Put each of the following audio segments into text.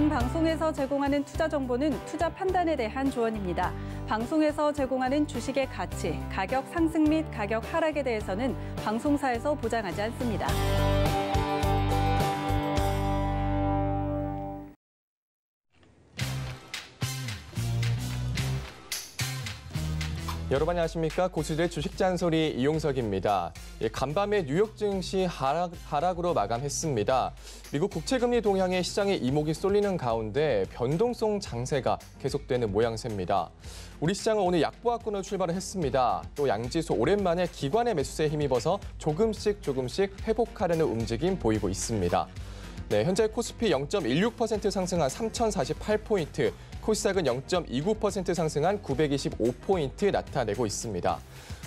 본 방송에서 제공하는 투자 정보는 투자 판단에 대한 조언입니다. 방송에서 제공하는 주식의 가치, 가격 상승 및 가격 하락에 대해서는 방송사에서 보장하지 않습니다. 여러분 안녕하십니까? 고수들의 주식 잔소리 이용석입니다. 간밤에 뉴욕 증시 하락으로 마감했습니다. 미국 국채금리 동향에 시장의 이목이 쏠리는 가운데 변동성 장세가 계속되는 모양새입니다. 우리 시장은 오늘 약보합권으로 출발을 했습니다. 또 양지수 오랜만에 기관의 매수세에 힘입어서 조금씩 회복하려는 움직임 보이고 있습니다. 네, 현재 코스피 0.16% 상승한 3,048포인트, 코스닥은 0.29% 상승한 925포인트 나타내고 있습니다.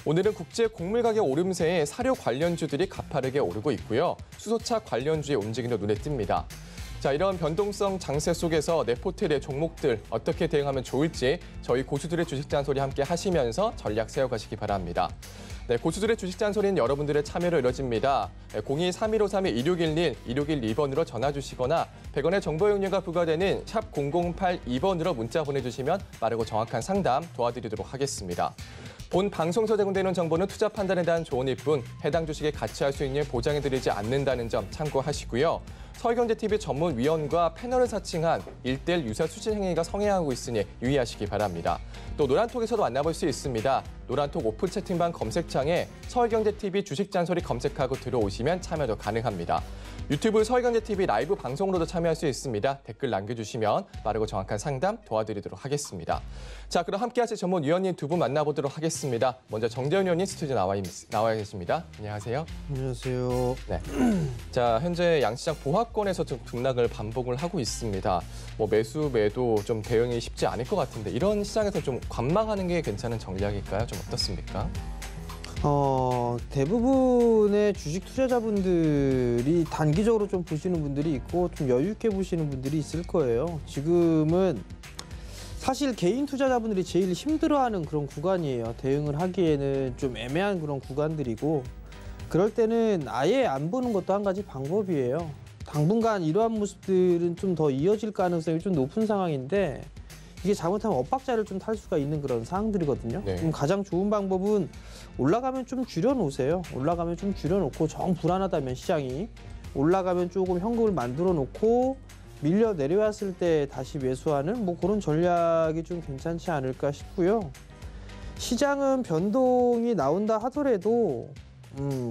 오늘은 국제 곡물 가격 오름세에 사료 관련주들이 가파르게 오르고 있고요. 수소차 관련주의 움직임도 눈에 띕니다. 자, 이런 변동성 장세 속에서 내 포트의 종목들 어떻게 대응하면 좋을지 저희 고수들의 주식 잔소리 함께 하시면서 전략 세워가시기 바랍니다. 네, 고수들의 주식 잔소리는 여러분들의 참여로 이뤄집니다. 02-3153-2611, 2612번으로 전화 주시거나 100원의 정보 이용료가 부과되는 샵 0082번으로 문자 보내주시면 빠르고 정확한 상담 도와드리도록 하겠습니다. 본 방송에서 제공되는 정보는 투자 판단에 대한 조언일 뿐 해당 주식의 가치할 수 있는 보장해드리지 않는다는 점 참고하시고요. 서울경제TV 전문위원과 패널을 사칭한 1:1 유사 수신 행위가 성행하고 있으니 유의하시기 바랍니다. 또 노란톡에서도 만나볼 수 있습니다. 노란톡 오픈 채팅방 검색창에 서울경제TV 주식 잔소리 검색하고 들어오시면 참여도 가능합니다. 유튜브 서울경제TV 라이브 방송으로도 참여할 수 있습니다. 댓글 남겨주시면 빠르고 정확한 상담 도와드리도록 하겠습니다. 자, 그럼 함께 하실 전문위원님 두 분 만나보도록 하겠습니다. 먼저 정재훈 위원님 스튜디오 나와 계십니다. 안녕하세요. 안녕하세요. 네. 자, 현재 양시장 보합권에서 좀 등락을 반복을 하고 있습니다. 매수, 매도 좀 대응이 쉽지 않을 것 같은데 이런 시장에서 좀 관망하는 게 괜찮은 전략일까요? 좀 어떻습니까? 대부분의 주식 투자자분들이 단기적으로 좀 보시는 분들이 있고 좀 여유 있게 보시는 분들이 있을 거예요. 지금은 사실 개인 투자자분들이 제일 힘들어하는 그런 구간이에요. 대응을 하기에는 좀 애매한 그런 구간들이고 그럴 때는 아예 안 보는 것도 한 가지 방법이에요. 당분간 이러한 모습들은 좀 더 이어질 가능성이 좀 높은 상황인데 이게 잘못하면 엇박자를 좀 탈 수가 있는 그런 상황들이거든요. 네. 그럼 가장 좋은 방법은 올라가면 좀 줄여놓으세요. 올라가면 좀 줄여놓고 정 불안하다면 시장이 올라가면 조금 현금을 만들어 놓고 밀려 내려왔을 때 다시 매수하는 그런 전략이 좀 괜찮지 않을까 싶고요. 시장은 변동이 나온다 하더라도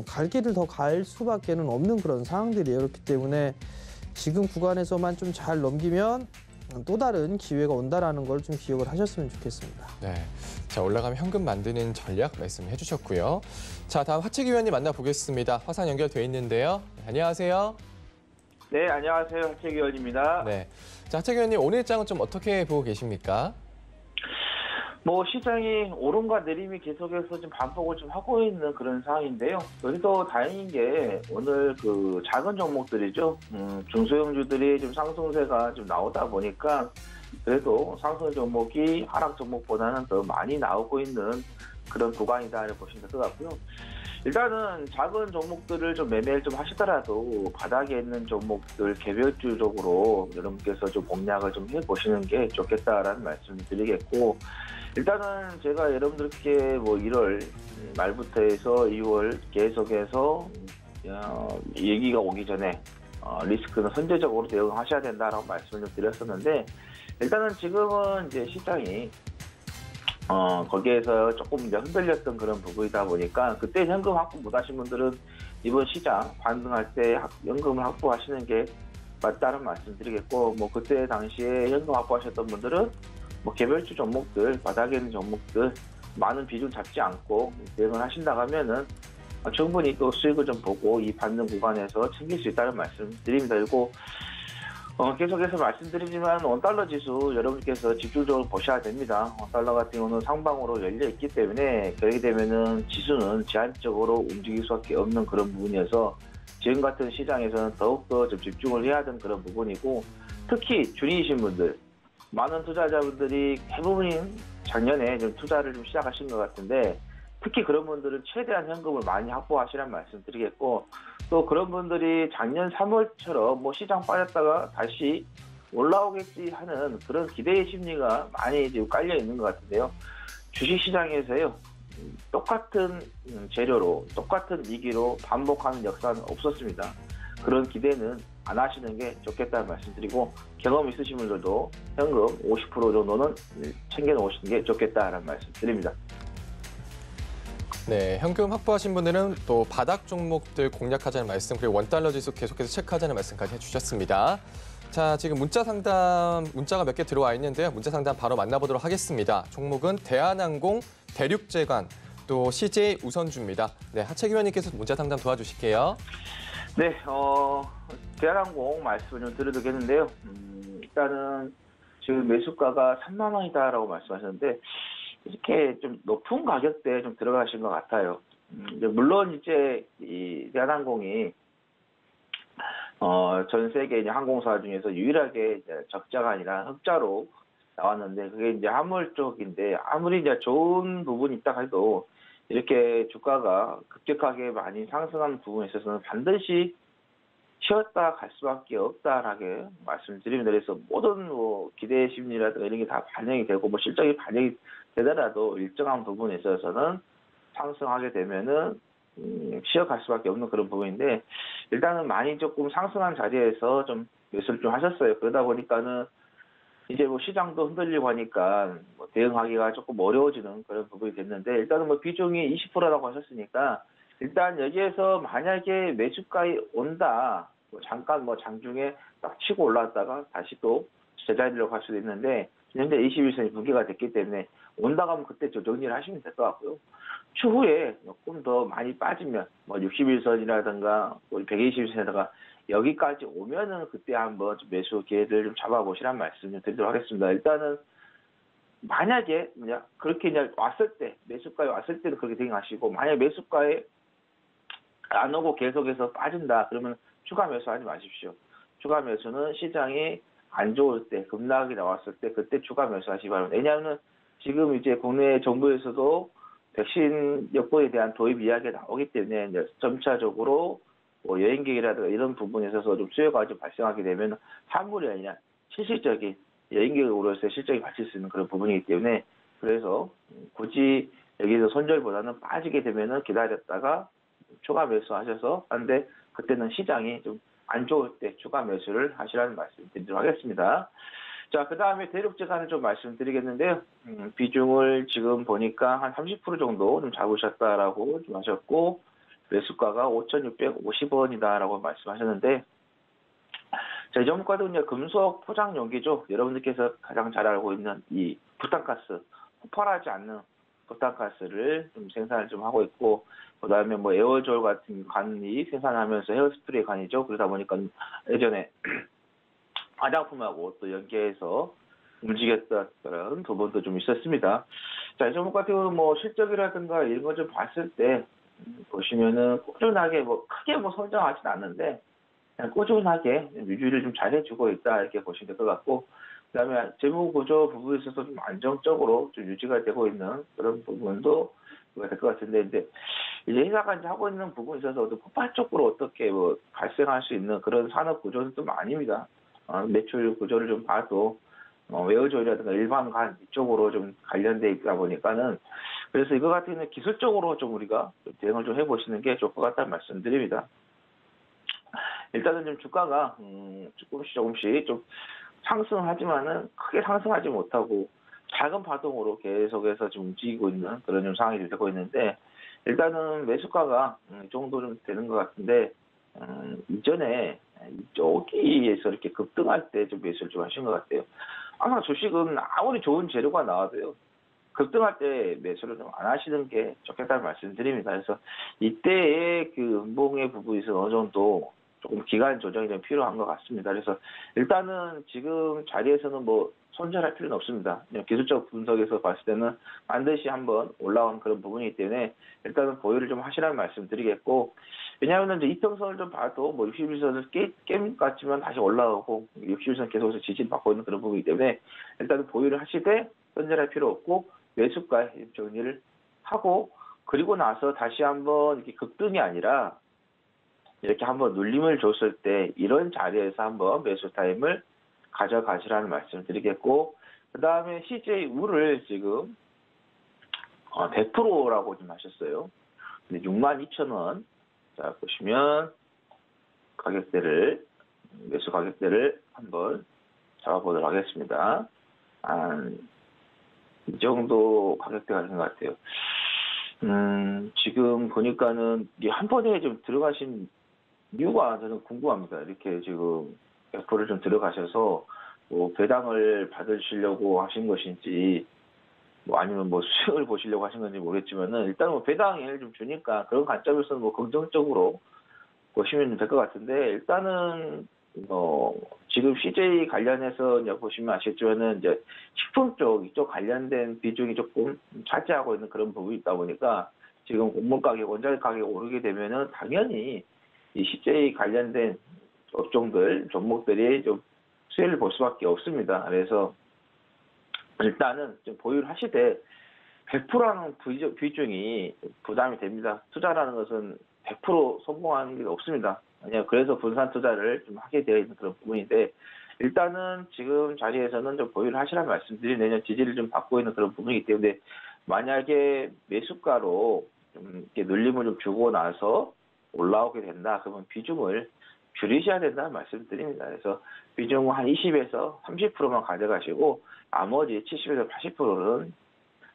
갈 길을 더 갈 수밖에는 없는 그런 상황들이에요. 그렇기 때문에 지금 구간에서만 좀 잘 넘기면 또 다른 기회가 온다라는 걸 좀 기억을 하셨으면 좋겠습니다. 네, 자 올라가면 현금 만드는 전략 말씀해 주셨고요. 자, 다음 하채기 위원님 만나보겠습니다. 화상 연결돼 있는데요. 네, 안녕하세요. 네, 안녕하세요. 하채기 의원입니다. 네, 자 하채기 위원님 오늘 장은 좀 어떻게 보고 계십니까? 시장이 오름과 내림이 계속해서 좀 반복을 좀 하고 있는 그런 상황인데요. 그래도 다행인 게 오늘 그 작은 종목들이죠. 중소형주들이 좀 상승세가 좀 나오다 보니까 그래도 상승 종목이 하락 종목보다는 더 많이 나오고 있는 그런 구간이다 보시면 될 것 같고요. 일단은 작은 종목들을 좀 매매를 좀 하시더라도 바닥에 있는 종목들 개별주적으로 여러분께서 좀 공략을 좀 해보시는 게 좋겠다라는 말씀을 드리겠고, 일단은 제가 여러분들께 1월 말부터 해서 2월 계속해서 얘기가 오기 전에 리스크는 선제적으로 대응하셔야 된다라고 말씀을 좀 드렸었는데, 일단은 지금은 이제 시장이 거기에서 조금 이제 흔들렸던 그런 부분이다 보니까 그때 현금 확보 못 하신 분들은 이번 시장 반등할 때 현금을 확보하시는 게 맞다는 말씀 드리겠고, 그때 당시에 현금 확보하셨던 분들은 개별주 종목들, 바닥에 있는 종목들 많은 비중 잡지 않고 대응을 하신다고 하면은 충분히 또 수익을 좀 보고 이 받는 구간에서 챙길 수 있다는 말씀 드립니다. 그리고 계속해서 말씀드리지만 원달러 지수 여러분께서 집중적으로 보셔야 됩니다. 원달러 같은 경우는 상방으로 열려 있기 때문에 그렇게 되면은 지수는 제한적으로 움직일 수밖에 없는 그런 부분이어서 지금 같은 시장에서는 더욱더 좀 집중을 해야 하는 그런 부분이고, 특히 주니이신 분들, 많은 투자자분들이 대부분이 작년에 좀 투자를 좀 시작하신 것 같은데 특히 그런 분들은 최대한 현금을 많이 확보하시라는 말씀 드리겠고, 또 그런 분들이 작년 3월처럼 시장 빠졌다가 다시 올라오겠지 하는 그런 기대의 심리가 많이 지금 깔려 있는 것 같은데요. 주식시장에서요. 똑같은 재료로 똑같은 위기로 반복하는 역사는 없었습니다. 그런 기대는 안 하시는 게 좋겠다는 말씀드리고 경험 있으신 분들도 현금 50% 정도는 챙겨 놓으시는 게 좋겠다는 말씀드립니다. 네, 현금 확보하신 분들은 또 바닥 종목들 공략하자는 말씀, 그리고 원달러 지수 계속해서 체크하자는 말씀까지 해주셨습니다. 자, 지금 문자가 몇 개 들어와 있는데요. 문자 상담 바로 만나보도록 하겠습니다. 종목은 대한항공, 대륙제관, 또 CJ 우선주입니다. 네, 하채기 위원님께서 문자 상담 도와주실게요. 네, 대한항공 말씀을 좀 드려도 되겠는데요. 일단은 지금 매수가가 3만 원이다라고 말씀하셨는데 이렇게 좀 높은 가격대에 좀 들어가신 것 같아요. 물론 이제 이 대한항공이 전 세계 이제 항공사 중에서 유일하게 이제 적자가 아니라 흑자로 나왔는데 그게 이제 화물 쪽인데 아무리 이제 좋은 부분이 있다 해도 이렇게 주가가 급격하게 많이 상승하는 부분에 있어서는 반드시 쉬었다 갈 수밖에 없다라게 말씀드립니다. 그래서 모든 뭐 기대 심리라든가 이런 게 다 반영이 되고 뭐 실적이 반영이 되더라도 일정한 부분에 있어서는 상승하게 되면은 쉬어갈 수밖에 없는 그런 부분인데 일단은 많이 조금 상승한 자리에서 좀 매수를 좀 하셨어요. 그러다 보니까는 이제 뭐 시장도 흔들리고 하니까 뭐 대응하기가 조금 어려워지는 그런 부분이 됐는데 일단은 뭐 비중이 20%라고 하셨으니까 일단 여기에서 만약에 매수가에 온다 뭐 잠깐 뭐 장중에 딱 치고 올라왔다가 다시 또 제자리로 갈 수도 있는데 현재 21선이 붕괴가 됐기 때문에 온다 가면 그때 정리를 하시면 될 것 같고요. 추후에 조금 더 많이 빠지면 뭐 61선이라든가 120선에다가 여기까지 오면은 그때 한번 좀 매수 기회를 좀 잡아보시란 말씀 좀 드리도록 하겠습니다. 일단은 만약에 그렇게 그냥 왔을 때 매수가에 왔을 때도 그렇게 대응하시고 만약 매수가에 안 오고 계속해서 빠진다 그러면 추가 매수하지 마십시오. 추가 매수는 시장이 안 좋을 때 급락이 나왔을 때 그때 추가 매수하시기 바랍니다. 왜냐하면 지금 이제 국내 정부에서도 백신 여권에 대한 도입 이야기가 나오기 때문에 이제 점차적으로 뭐 여행객이라든가 이런 부분에 있어서 좀 수요가 좀 발생하게 되면 환물이 아니라 실질적인 여행객으로서의 실적이 발칠 수 있는 그런 부분이기 때문에 그래서 굳이 여기서 손절보다는 빠지게 되면은 기다렸다가 추가 매수하셔서 한데 그때는 시장이 좀 안 좋을 때 추가 매수를 하시라는 말씀 드리도록 하겠습니다. 자, 그 다음에 대륙제관을 좀 말씀드리겠는데요. 비중을 지금 보니까 한 30% 정도 좀 잡으셨다라고 좀 하셨고, 매수가가 5,650원이다라고 말씀하셨는데, 자, 이 종목과도 이제 금속 포장 용기죠. 여러분들께서 가장 잘 알고 있는 이 부탄가스, 폭발하지 않는 부탄가스를 좀 생산을 좀 하고 있고, 그 다음에 뭐 에어졸 같은 관이 생산하면서 헤어스프레이 관이죠. 그러다 보니까 예전에 화장품하고 또 연계해서 움직였던 그런 부분도 좀 있었습니다. 자, 이 종목 같은 경우는 뭐 실적이라든가 이런 거 좀 봤을 때 보시면은 꾸준하게 뭐 크게 뭐 성장하진 않는데 그냥 꾸준하게 유지를 좀 잘해주고 있다 이렇게 보시면 될 것 같고 그다음에 재무 구조 부분에 있어서 좀 안정적으로 좀 유지가 되고 있는 그런 부분도 될 것 같은데 이제 회사가 이제 하고 있는 부분에 있어서 폭발적으로 어떻게 뭐 발생할 수 있는 그런 산업 구조는 좀 아닙니다. 매출 구조를 좀 봐도 웨어졸이라든가 일반관 이쪽으로 좀 관련돼 있다 보니까는 그래서 이거 같은 경우는 기술적으로 좀 우리가 좀 대응을 좀 해보시는 게 좋을 것 같다는 말씀드립니다. 일단은 좀 주가가 조금씩 좀 상승하지만은 크게 상승하지 못하고 작은 파동으로 계속해서 좀 움직이고 있는 그런 좀 상황이 되고 있는데 일단은 매수가가 이 정도 좀 되는 것 같은데 이전에 여기에서 이렇게 급등할 때 좀 매수를 좀 하신 것 같아요. 항상 주식은 아무리 좋은 재료가 나와도요. 급등할 때 매수를 좀 안 하시는 게 좋겠다는 말씀드립니다. 그래서 이때의 그 음봉의 부분에서 어느 정도 조금 기간 조정이 좀 필요한 것 같습니다. 그래서 일단은 지금 자리에서는 뭐 손절할 필요는 없습니다. 그냥 기술적 분석에서 봤을 때는 반드시 한번 올라온 그런 부분이기 때문에 일단은 보유를 좀 하시라는 말씀 드리겠고 왜냐하면 이제 이평선을 좀 봐도 뭐 61선을 깬 것 같지만 다시 올라오고 61선 계속해서 지지를 받고 있는 그런 부분이기 때문에 일단은 보유를 하시되 손절할 필요 없고 매수가에 정리를 하고 그리고 나서 다시 한번 이렇게 급등이 아니라 이렇게 한번 눌림을 줬을 때 이런 자리에서 한번 매수 타임을 가져가시라는 말씀을 드리겠고, 그 다음에 CJ우를 지금 100%라고 좀 하셨어요. 근데 62,000원. 자, 보시면 매수 가격대를 한번 잡아보도록 하겠습니다. 이 정도 가격대가 있는 것 같아요. 지금 보니까는 이게 한 번에 좀 들어가신 이유가 저는 궁금합니다. 이렇게 지금 100%를 좀 들어가셔서 뭐 배당을 받으시려고 하신 것인지, 뭐 아니면 뭐 수익을 보시려고 하신 건지 모르겠지만은, 일단 뭐 배당을 좀 주니까 그런 관점에서는 뭐 긍정적으로 보시면 될 것 같은데, 일단은 지금 CJ 관련해서 이제 보시면 아시겠지만은 이제 식품 이쪽 관련된 비중이 조금 차지하고 있는 그런 부분이 있다 보니까, 지금 곡물 가격, 원자재 가격이 오르게 되면은 당연히 이 CJ 관련된 업종들, 종목들이 좀 수혜를 볼 수밖에 없습니다. 그래서 일단은 좀 보유를 하시되 100%라는 비중이 부담이 됩니다. 투자라는 것은 100% 성공하는 게 없습니다. 그래서 분산 투자를 좀 하게 되어 있는 그런 부분인데, 일단은 지금 자리에서는 좀 보유를 하시라는 말씀드린, 내년 지지를 좀 받고 있는 그런 부분이기 때문에, 만약에 매수가로 좀 이렇게 눌림을 좀 주고 나서 올라오게 된다, 그러면 비중을 줄이셔야 된다는 말씀드립니다. 그래서 비중은 한 20에서 30%만 가져가시고 나머지 70에서 80%는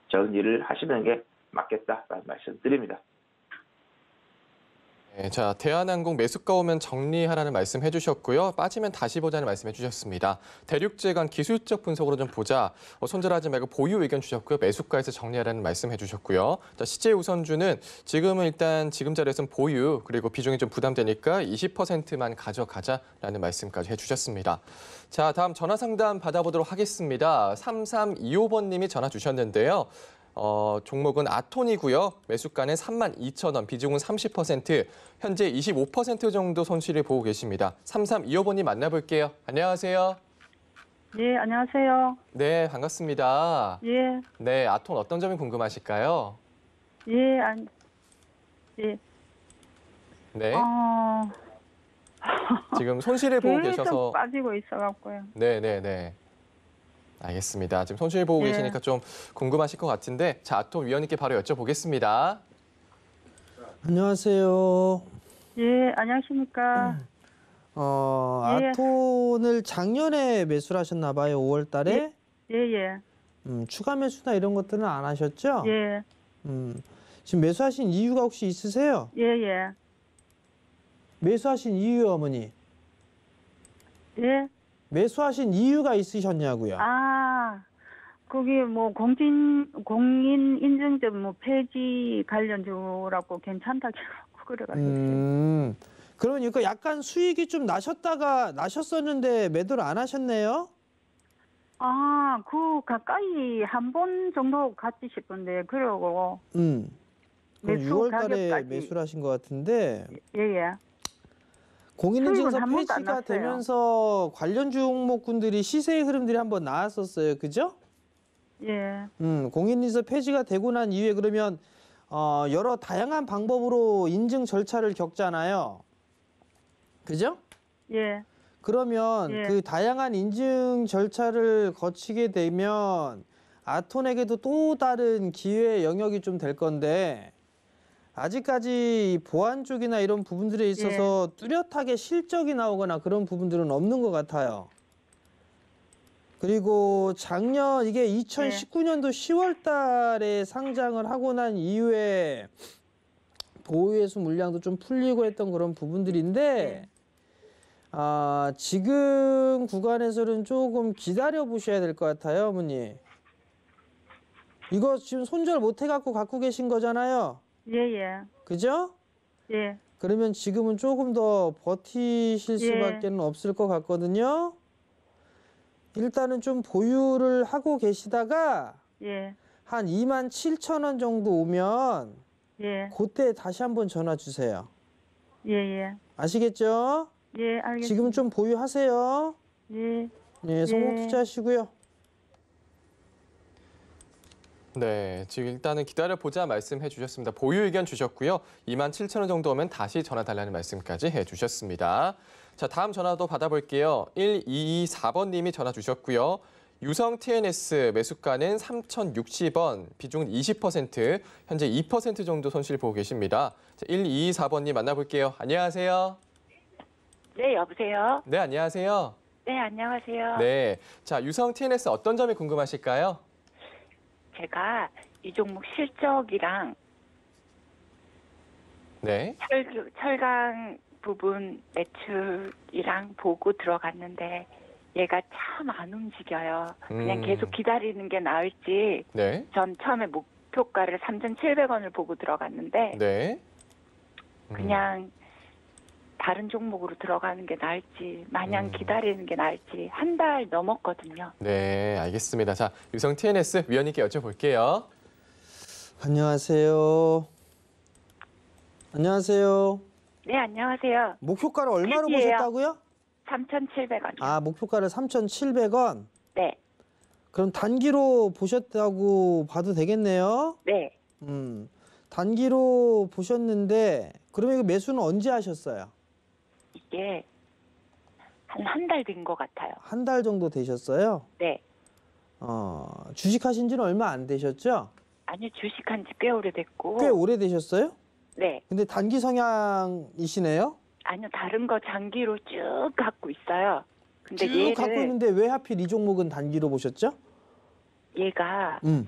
정리를 하시는 게 맞겠다라는 말씀드립니다. 네, 자, 대한항공 매수가 오면 정리하라는 말씀 해주셨고요. 빠지면 다시 보자는 말씀 해주셨습니다. 대륙제강 기술적 분석으로 좀 보자. 손절하지 말고 보유 의견 주셨고요. 매수가에서 정리하라는 말씀 해주셨고요. 자, CJ 우선주는 지금은 일단 지금 자리에서는 보유, 그리고 비중이 좀 부담되니까 20%만 가져가자라는 말씀까지 해주셨습니다. 자, 다음 전화 상담 받아보도록 하겠습니다. 3325번님이 전화 주셨는데요. 종목은 아톤이고요. 매수가는 32,000원, 비중은 30%, 현재 25% 정도 손실을 보고 계십니다. 3325번님 만나볼게요. 안녕하세요. 예, 안녕하세요. 네, 반갑습니다. 예, 네, 아톤 어떤 점이 궁금하실까요? 예, 예. 네, 지금 손실을 보고 계속 계셔서. 빠지고 있어갖고요. 네. 알겠습니다. 지금 손실 보고 예. 계시니까 좀 궁금하실 것 같은데, 자, 아톤 위원님께 바로 여쭤보겠습니다. 안녕하세요. 예, 안녕하십니까. 예. 아톤을 작년에 매수를 하셨나 봐요. 5월 달에. 예. 추가 매수나 이런 것들은 안 하셨죠? 예, 지금 매수하신 이유가 혹시 있으세요? 예. 매수하신 이유, 어머니. 예. 매수하신 이유가 있으셨냐고요? 거기 뭐 공인 인증점 뭐 폐지 관련주라고 괜찮다고 그래가지고. 그러니까 약간 수익이 좀 나셨었는데 매도를 안 하셨네요? 그 가까이 한 번 정도 갔지 싶은데, 그러고. 그럼 매수 6월 달에 가격까지. 매수를 하신 것 같은데. 예. 공인인증서 수익은 한 번도 안 폐지가 났어요. 되면서 관련 종목군들이 시세의 흐름들이 한번 나왔었어요. 그죠? 예. 공인인증서 폐지가 되고 난 이후에 그러면 여러 다양한 방법으로 인증 절차를 겪잖아요. 그죠? 예. 그러면 예. 그 다양한 인증 절차를 거치게 되면 아톤에게도 또 다른 기회 영역이 좀 될 건데, 아직까지 보안 쪽이나 이런 부분들에 있어서 뚜렷하게 실적이 나오거나 그런 부분들은 없는 것 같아요. 그리고 작년 이게 2019년도 10월 달에 상장을 하고 난 이후에 보유회수 물량도 좀 풀리고 했던 그런 부분들인데, 지금 구간에서는 조금 기다려 보셔야 될 것 같아요, 어머니. 이거 지금 손절 못 해갖고 갖고 계신 거잖아요. 예. 그죠? 예. 그러면 지금은 조금 더 버티실 수밖에 없을 것 같거든요. 일단은 좀 보유를 하고 계시다가 예. 한 27,000원 정도 오면 예. 그때 다시 한번 전화 주세요. 예. 아시겠죠? 예, 알겠습니다. 지금 좀 보유하세요. 예. 네, 성공 투자하시고요. 네, 지금 일단은 기다려보자 말씀해 주셨습니다. 보유 의견 주셨고요. 27,000원 정도 오면 다시 전화 달라는 말씀까지 해주셨습니다. 자, 다음 전화도 받아볼게요. 1224번님이 전화 주셨고요. 유성 TNS 매수가는 3,060원, 비중은 20%, 현재 2% 정도 손실 보고 계십니다. 자, 1224번님 만나볼게요. 안녕하세요. 네, 여보세요? 네, 안녕하세요. 네, 안녕하세요. 네, 자, 유성 TNS 어떤 점이 궁금하실까요? 제가 이 종목 실적이랑 네. 철강 부분 매출이랑 보고 들어갔는데 얘가 참 안 움직여요. 그냥 계속 기다리는 게 나을지 네. 전 처음에 목표가를 3,700원을 보고 들어갔는데 네. 그냥 다른 종목으로 들어가는 게 나을지 마냥 기다리는 게 나을지 한 달 넘었거든요. 네, 알겠습니다. 자, 유성 TNS 위원님께 여쭤볼게요. 안녕하세요. 안녕하세요. 네, 안녕하세요. 목표가를 얼마로 팩이에요. 보셨다고요? 3,700원이요. 아, 목표가를 3,700원. 네, 그럼 단기로 보셨다고 봐도 되겠네요. 네. 단기로 보셨는데 그러면 이거 매수는 언제 하셨어요? 이게 한 달 된 것 같아요. 한 달 정도 되셨어요? 네. 주식하신 지는 얼마 안 되셨죠? 아니요, 주식한 지 꽤 오래됐고. 꽤 오래 되셨어요? 네. 근데 단기 성향이시네요? 아니요, 다른 거 장기로 쭉 갖고 있어요. 근데 쭉 얘를, 갖고 있는데 왜 하필 이 종목은 단기로 보셨죠? 얘가 음,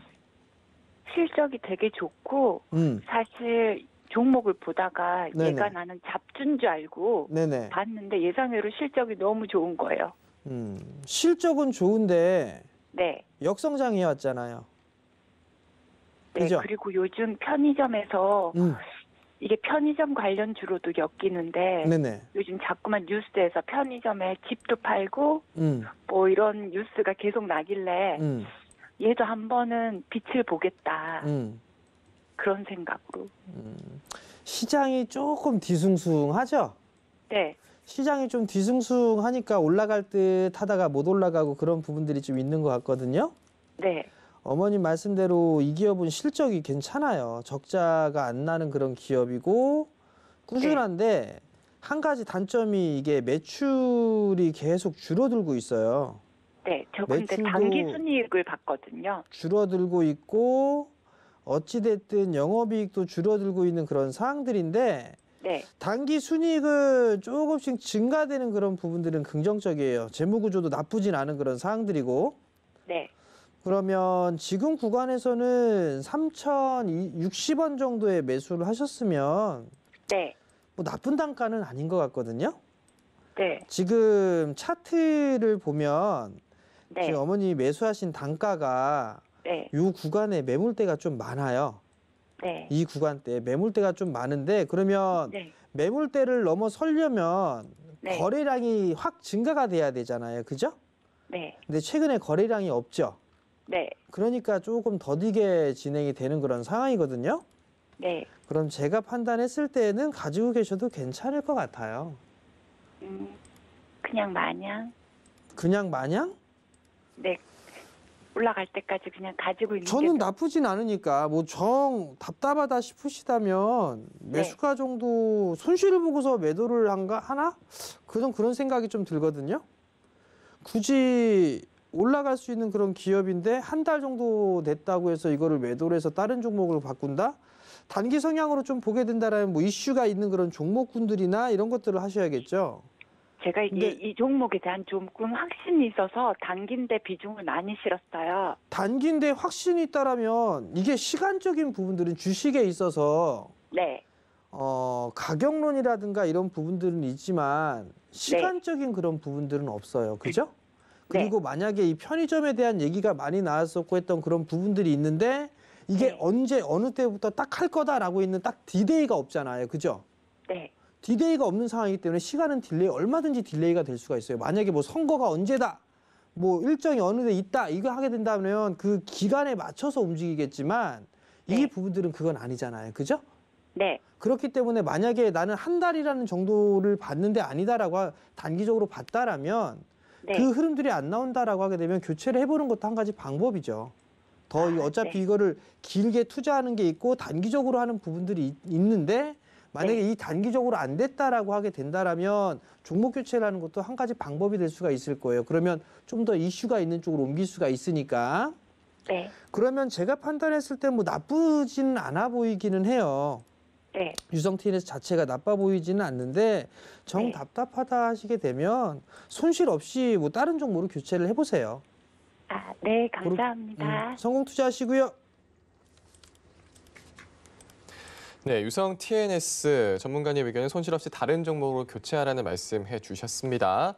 실적이 되게 좋고, 사실 종목을 보다가 네네. 얘가 나는 잡준 줄 알고 네네. 봤는데 예상외로 실적이 너무 좋은 거예요. 실적은 좋은데 네. 역성장해 왔잖아요. 네. 그죠? 그리고 요즘 편의점에서 음, 이게 편의점 관련주로도 엮이는데 네네. 요즘 자꾸만 뉴스에서 편의점에 집도 팔고 음, 뭐 이런 뉴스가 계속 나길래 음, 얘도 한 번은 빛을 보겠다 그런 생각으로. 시장이 조금 뒤숭숭하죠? 네, 시장이 좀 뒤숭숭하니까 올라갈 듯 하다가 못 올라가고 그런 부분들이 좀 있는 것 같거든요. 네, 어머님 말씀대로 이 기업은 실적이 괜찮아요. 적자가 안 나는 그런 기업이고 꾸준한데 한 가지 단점이 이게 매출이 계속 줄어들고 있어요. 네. 저 근데 매출도- 단기 순이익을 봤거든요. 줄어들고 있고 어찌됐든 영업이익도 줄어들고 있는 그런 상황들인데 네, 단기 순이익은 조금씩 증가되는 그런 부분들은 긍정적이에요. 재무구조도 나쁘진 않은 그런 상황들이고 네, 그러면 지금 구간에서는 3,060원 정도의 매수를 하셨으면 네, 뭐 나쁜 단가는 아닌 것 같거든요. 네, 지금 차트를 보면 네, 지금 어머니 매수하신 단가가 네, 이 구간에 매물대가 좀 많아요. 네, 이 구간대 매물대가 좀 많은데 그러면 네, 매물대를 넘어서려면 네. 거래량이 확 증가가 돼야 되잖아요. 그죠? 네, 근데 최근에 거래량이 없죠. 네, 그러니까 조금 더디게 진행이 되는 그런 상황이거든요. 네. 그럼 제가 판단했을 때는 가지고 계셔도 괜찮을 것 같아요. 그냥 마냥 그냥 마냥? 네 올라갈 때까지 그냥 가지고 있는 저는 게 나쁘진 않으니까 뭐 정 답답하다 싶으시다면 매수가 정도 손실을 보고서 매도를 하나? 그런 생각이 좀 들거든요. 굳이 올라갈 수 있는 그런 기업인데 한 달 정도 됐다고 해서 이거를 매도를 해서 다른 종목으로 바꾼다? 단기 성향으로 좀 보게 된다라면 뭐 이슈가 있는 그런 종목군들이나 이런 것들을 하셔야겠죠. 제가 근데- 이 종목에 대한 조금 확신이 있어서 단기인데 비중을 많이 실었어요. 단기인데 확신이 있다라면 이게 시간적인 부분들은 주식에 있어서 네, 가격론이라든가 이런 부분들은 있지만 시간적인 그런 부분들은 없어요. 그죠? 네. 그리고 만약에 이 편의점에 대한 얘기가 많이 나왔었고 했던 그런 부분들이 있는데 이게 네. 언제 어느 때부터 딱 할 거다라고 있는 딱 디데이가 없잖아요. 그죠? 네, 디데이가 없는 상황이기 때문에 시간은 얼마든지 딜레이가 될 수가 있어요. 만약에 뭐 선거가 언제다, 뭐 일정이 어느 데 있다, 이거 하게 된다면 그 기간에 맞춰서 움직이겠지만 이 네. 부분들은 그건 아니잖아요. 그죠? 네, 그렇기 때문에 만약에 나는 한 달이라는 정도를 봤는데 아니다라고 단기적으로 봤다라면 네, 그 흐름들이 안 나온다라고 하게 되면 교체를 해보는 것도 한 가지 방법이죠. 어차피 이거를 길게 투자하는 게 있고 단기적으로 하는 부분들이 있는데 만약에 이 단기적으로 안 됐다라고 하게 된다라면 종목 교체를 하는 것도 한 가지 방법이 될 수가 있을 거예요. 그러면 좀 더 이슈가 있는 쪽으로 옮길 수가 있으니까. 네. 그러면 제가 판단했을 때 뭐 나쁘지는 않아 보이기는 해요. 네. 유성 TNS 자체가 나빠 보이지는 않는데 정 답답하다 하시게 되면 손실 없이 뭐 다른 종목으로 교체를 해보세요. 네, 감사합니다. 성공 투자하시고요. 네, 유성 TNS 전문가님 의견은 손실 없이 다른 종목으로 교체하라는 말씀해 주셨습니다.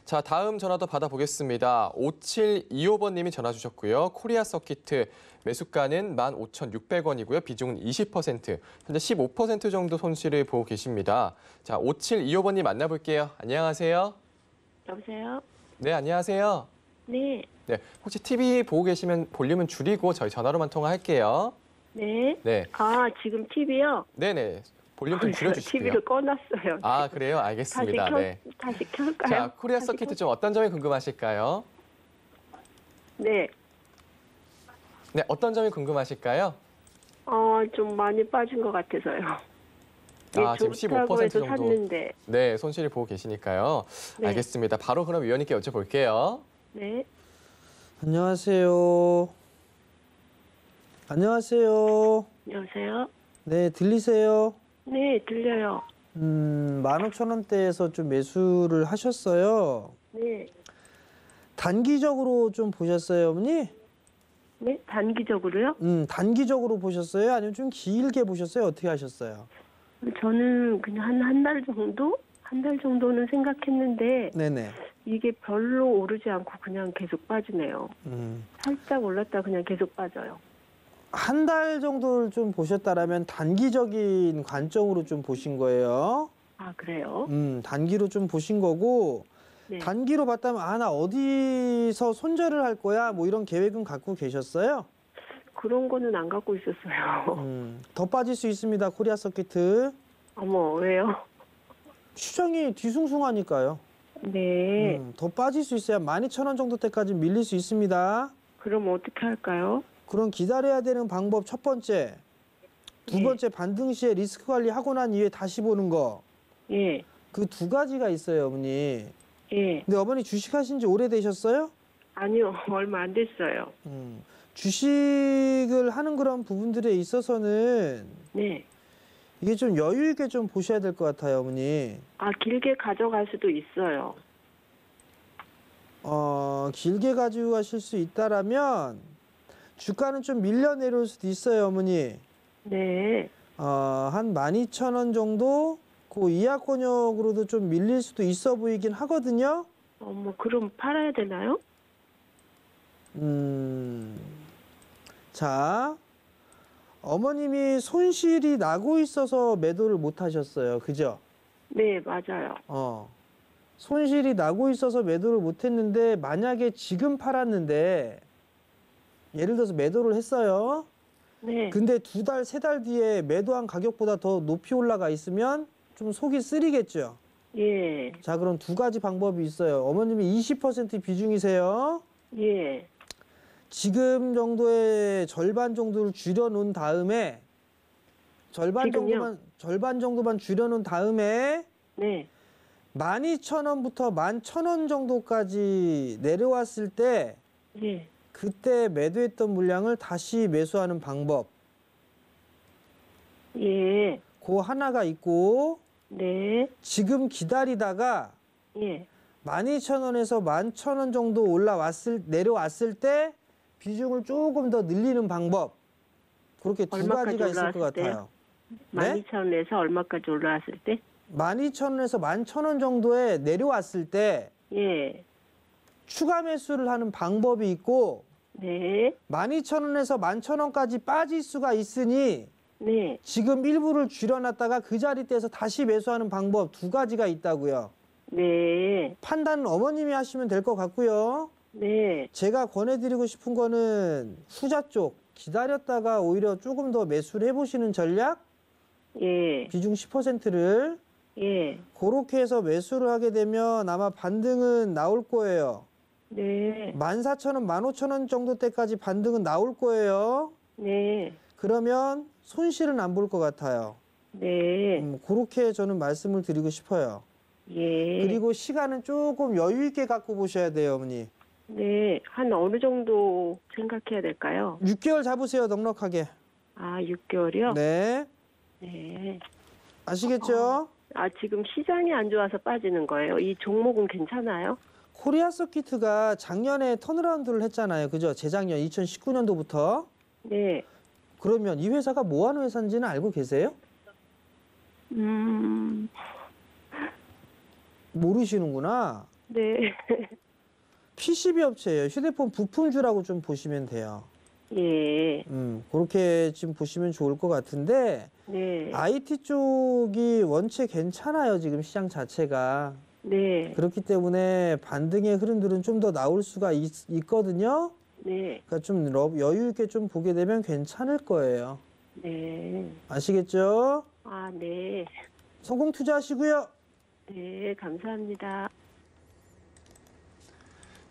자, 다음 전화도 받아보겠습니다. 5725번님이 전화 주셨고요. 코리아 서키트 매수가는 15,600원이고요. 비중은 20%, 현재 15% 정도 손실을 보고 계십니다. 자, 5725번님 만나볼게요. 안녕하세요. 여보세요? 네, 안녕하세요. 네. 네, 혹시 TV 보고 계시면 볼륨은 줄이고 저희 전화로만 통화할게요. 네. 네. 지금 TV요? 네네. 볼륨 좀 줄여주시고요. TV를 꺼놨어요. 아, 그래요? 알겠습니다. 네. 다시 켤까요? 자, 코리아 서키트 좀 어떤 점이 궁금하실까요? 네. 네, 어떤 점이 궁금하실까요? 좀 많이 빠진 것 같아서요. 지금 15% 정도. 샀는데. 네, 손실을 보고 계시니까요. 네. 알겠습니다. 바로 그럼 위원님께 여쭤볼게요. 네. 안녕하세요. 안녕하세요. 여보세요? 네, 들리세요? 네, 들려요. 15,000원대에서 좀 매수를 하셨어요. 네. 단기적으로 좀 보셨어요, 어머니? 네? 단기적으로요? 단기적으로 보셨어요? 아니면 좀 길게 보셨어요? 어떻게 하셨어요? 저는 그냥 한 달 정도? 한 달 정도는 생각했는데 네네. 이게 별로 오르지 않고 그냥 계속 빠지네요. 살짝 올랐다 그냥 계속 빠져요. 한 달 정도를 좀 보셨다라면 단기적인 관점으로 좀 보신 거예요. 아, 그래요? 단기로 좀 보신 거고, 네. 단기로 봤다면, 나 어디서 손절을 할 거야? 뭐 이런 계획은 갖고 계셨어요? 그런 거는 안 갖고 있었어요. 더 빠질 수 있습니다, 코리아 서키트. 어머, 왜요? 시장이 뒤숭숭하니까요. 네. 더 빠질 수 있어야 12,000원 정도 때까지 밀릴 수 있습니다. 그럼 어떻게 할까요? 그럼 기다려야 되는 방법 첫 번째. 두 번째 반등 시에 리스크 관리하고 난 이후에 다시 보는 거. 예. 그 두 가지가 있어요, 어머니. 예. 근데 어머니 주식하신 지 오래되셨어요? 아니요, 얼마 안 됐어요. 주식을 하는 그런 부분들에 있어서는 네. 이게 좀 여유 있게 좀 보셔야 될 것 같아요, 어머니. 길게 가져갈 수도 있어요. 길게 가지고 가실 수 있다라면 주가는 좀 밀려 내려올 수도 있어요, 어머니. 네. 한 12,000원 정도 그 이하권역으로도 좀 밀릴 수도 있어 보이긴 하거든요. 그럼 팔아야 되나요? 자, 어머님이 손실이 나고 있어서 매도를 못 하셨어요. 그죠? 네, 맞아요. 손실이 나고 있어서 매도를 못 했는데 만약에 지금 팔았는데 예를 들어서 매도를 했어요. 네. 근데 2달, 3달 뒤에 매도한 가격보다 더 높이 올라가 있으면 좀 속이 쓰리겠죠. 예. 자, 그럼 두 가지 방법이 있어요. 어머님이 20% 비중이세요. 예. 지금 정도의 절반 정도를 줄여놓은 다음에 절반 정도만 줄여놓은 다음에 네. 12,000원부터 11,000원 정도까지 내려왔을 때 예. 그때 매도했던 물량을 다시 매수하는 방법. 예. 그 하나가 있고 네. 지금 기다리다가 예. 12,000원에서 11,000원 정도 내려왔을 때 비중을 조금 더 늘리는 방법. 그렇게 두 가지가 있을 것 같아요. 12,000원에서 얼마까지 올라왔을 때? 12,000원에서 11,000원 정도에 내려왔을 때 예. 추가 매수를 하는 방법이 있고 네. 12,000원에서 11,000원까지 빠질 수가 있으니 네. 지금 일부를 줄여놨다가 그 자리대에서 다시 매수하는 방법 두 가지가 있다고요. 네. 판단은 어머님이 하시면 될 것 같고요. 네. 제가 권해드리고 싶은 거는 후자 쪽 기다렸다가 오히려 조금 더 매수를 해보시는 전략. 예. 비중 10%를 예. 그렇게 해서 매수를 하게 되면 아마 반등은 나올 거예요. 네. 14,000원, 15,000원 정도 때까지 반등은 나올 거예요. 네. 그러면 손실은 안 볼 것 같아요. 네. 그렇게 저는 말씀을 드리고 싶어요. 예. 그리고 시간은 조금 여유 있게 갖고 보셔야 돼요, 어머니. 네. 한 어느 정도 생각해야 될까요? 6개월 잡으세요, 넉넉하게. 아, 6개월이요? 네. 네. 아시겠죠? 아, 지금 시장이 안 좋아서 빠지는 거예요. 이 종목은 괜찮아요? 코리아 서키트가 작년에 턴어라운드를 했잖아요. 그죠? 재작년 2019년도부터. 네. 그러면 이 회사가 뭐 하는 회사인지는 알고 계세요? 모르시는구나. 네. PCB 업체예요. 휴대폰 부품주라고 좀 보시면 돼요. 예. 그렇게 지금 보시면 좋을 것 같은데 네. IT 쪽이 원체 괜찮아요. 지금 시장 자체가. 네. 그렇기 때문에 반등의 흐름들은 좀 더 나올 수가 있거든요. 네. 그러니까 좀 여유 있게 좀 보게 되면 괜찮을 거예요. 네. 아시겠죠? 아, 네. 성공 투자하시고요. 네, 감사합니다.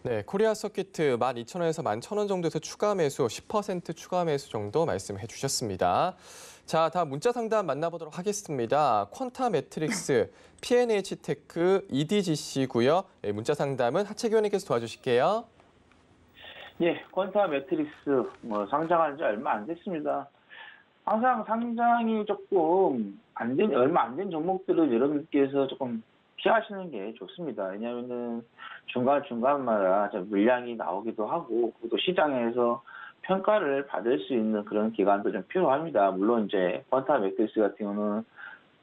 네, 코리아 서키트 12,000원에서 11,000원 정도에서 추가 매수, 10% 추가 매수 정도 말씀해 주셨습니다. 자, 다음 문자 상담 만나보도록 하겠습니다. 퀀타 매트릭스, P&H 테크, EDGC고요. 네, 문자 상담은 하채기 의원님께서 도와주실게요. 예, 퀀타 매트릭스 상장한 지 얼마 안 됐습니다. 항상 상장이 조금 얼마 안 된 종목들을 여러분께서 조금 피하시는 게 좋습니다. 왜냐하면은 중간중간마다 물량이 나오기도 하고, 또 시장에서 평가를 받을 수 있는 그런 기간도 좀 필요합니다. 물론 이제 퀀타 매트릭스 같은 경우는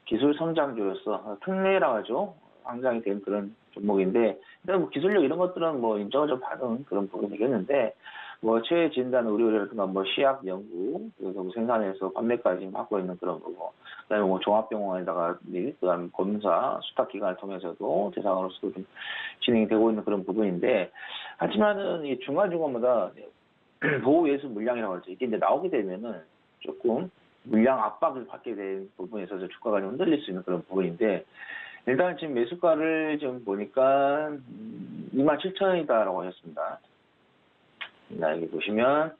기술 성장주로서 특례라고 하죠. 상장이 된 그런 종목인데, 일단 기술력 이런 것들은 인정을 좀 받은 그런 부분이겠는데, 최진단 의료라든가 시약 연구, 그리고 생산해서 판매까지 하고 있는 그런 부분, 그다음에 종합병원에다가 그다음 검사 수탁 기관을 통해서도 대상으로서도 좀 진행이 되고 있는 그런 부분인데, 하지만은 이 중간중간마다 보호 예수 물량이라고 하죠. 이게 이제 나오게 되면은 조금 물량 압박을 받게 된 부분에 있어서 주가가 좀 흔들릴 수 있는 그런 부분인데, 일단 지금 매수가를 좀 보니까 27,000원이다라고 하셨습니다. 여기 보시면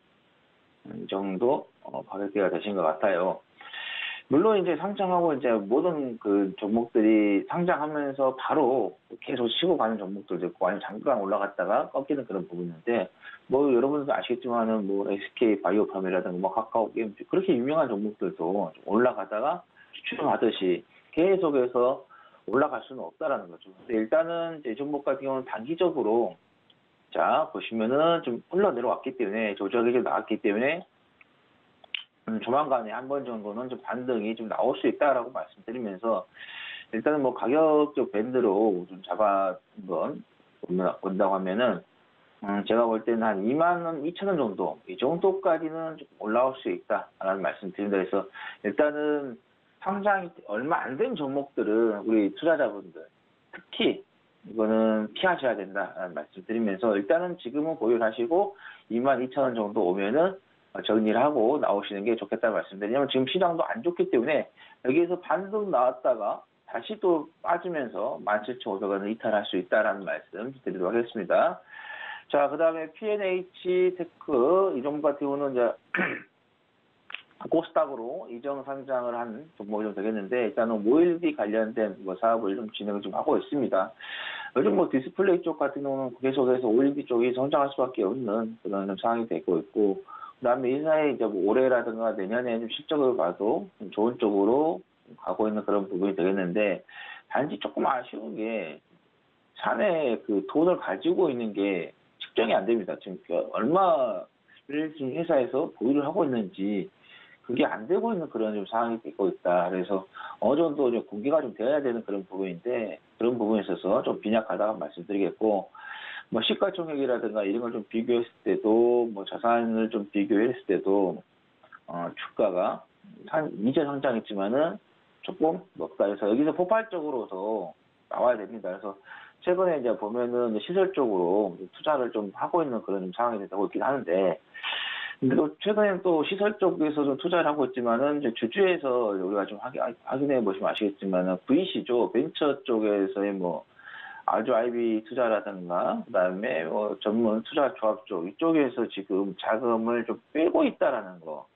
이 정도 가격대가 되신 것 같아요. 물론 이제 상장하고 이제 모든 그 종목들이 상장하면서 바로 계속 치고 가는 종목들도 있고, 아니면 잠깐 올라갔다가 꺾이는 그런 부분인데, 여러분들도 아시겠지만은 SK 바이오팜이라든가 카카오 게임 그렇게 유명한 종목들도 올라가다가 추천하듯이 계속해서 올라갈 수는 없다라는 거죠. 근데 일단은 이제 종목 같은 경우는 단기적으로 보시면은 좀 흘러내려왔기 때문에, 조정이 좀 나왔기 때문에 조만간에 한 번 정도는 좀 반등이 좀 나올 수 있다라고 말씀드리면서, 일단은 가격적 밴드로 좀 잡아 한번 본다고 하면은 제가 볼 때는 한 22,000원 정도, 이 정도까지는 좀 올라올 수 있다라는 말씀드립니다. 그래서 일단은 상장이 얼마 안 된 종목들은 우리 투자자분들 특히 이거는 피하셔야 된다라는 말씀드리면서, 일단은 지금은 보유를 하시고 22,000원 정도 오면은 정리를 하고 나오시는 게 좋겠다는 말씀드리냐면, 지금 시장도 안 좋기 때문에 여기에서 반등 나왔다가 다시 또 빠지면서 17,500원을 이탈할 수 있다라는 말씀 드리도록 하겠습니다. 자, 그 다음에 P&H 테크 이 종목 같은 경우는 이제 코스닥으로 이정 상장을 한 종목이 좀 되겠는데, 일단은 OLED 관련된 사업을 좀 진행을 좀 하고 있습니다. 요즘 디스플레이 쪽 같은 경우는 계속해서 OLED 쪽이 성장할 수밖에 없는 그런 좀 상황이 되고 있고, 그다음에 이 사이에 이제 올해라든가 내년에 좀 실적을 봐도 좀 좋은 쪽으로 가고 있는 그런 부분이 되겠는데, 단지 조금 아쉬운 게 사내 그 돈을 가지고 있는 게 측정이 안 됩니다. 지금 얼마를 지금 회사에서 보유를 하고 있는지 그게 안 되고 있는 그런 좀 상황이 되고 있다. 그래서 어느 정도 좀 공개가 좀 되어야 되는 그런 부분인데, 그런 부분에 있어서 좀 빈약하다고 말씀드리겠고, 시가총액이라든가 이런 걸 좀 비교했을 때도, 자산을 좀 비교했을 때도 주가가 이제 상장했지만은 조금 높다. 그래서 여기서 폭발적으로도 나와야 됩니다. 그래서 최근에 이제 보면은 시설 쪽으로 투자를 좀 하고 있는 그런 상황이 되고 있긴 하는데, 근데 또 최근에는 또 시설 쪽에서 좀 투자를 하고 있지만은 이제 주주에서 우리가 좀 확인해 보시면 아시겠지만은 VC죠. 벤처 쪽에서의 아주 IB 투자라든가 그다음에 뭐 전문 투자 조합 쪽 이쪽에서 지금 자금을 좀 빼고 있다라는 거.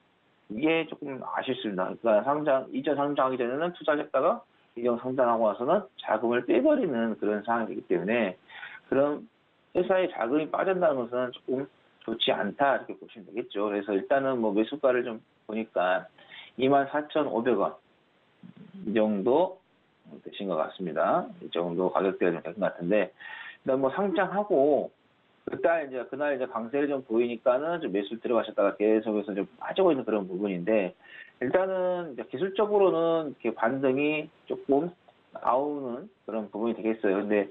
이게 조금 아쉽습니다. 그러니까 이전 상장하기 전에는 투자를 했다가 이전 상장하고 나서는 자금을 빼버리는 그런 상황이기 때문에 그런 회사의 자금이 빠진다는 것은 조금 좋지 않다 이렇게 보시면 되겠죠. 그래서 일단은 뭐 매수가를 좀 보니까 24,500원 이 정도 되신 것 같습니다. 이 정도 가격대가 좀 될 것 같은데 일단 뭐 상장하고 그날 이제 강세를 좀 보이니까는 좀 매수 들어가셨다가 계속해서 좀 빠지고 있는 그런 부분인데 일단은 이제 기술적으로는 이렇게 반등이 조금 나오는 그런 부분이 되겠어요. 근데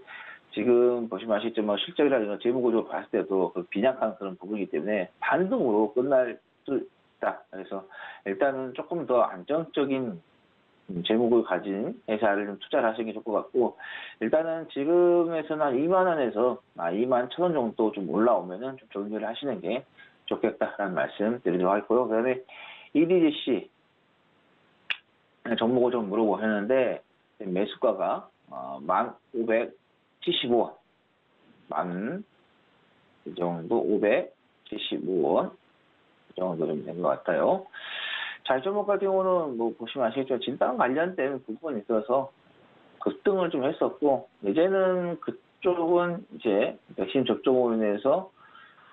지금 보시면 아시겠지만 실적이라든가 재무구조 봤을 때도 빈약한 그런 부분이기 때문에 반등으로 끝날 수 있다. 그래서 일단은 조금 더 안정적인 재무구조 가진 회사를 좀 투자를 하시는 게 좋을 것 같고 일단은 지금에서는 한 2만 원에서 2만 1천 원 정도 좀 올라오면은 좀 정리를 하시는 게 좋겠다라는 말씀 드리도록 하겠고요. 그다음에 EDGC 종목을 좀 물어보셨는데 매수가가 1,575원, 이 정도 575원 이 정도 좀 된 것 같아요. 자, 이 종목 같은 경우는 뭐 보시면 아시겠지만 진단 관련된 부분이 있어서 급등을 좀 했었고 이제는 그쪽은 이제 백신 접종으로 인해서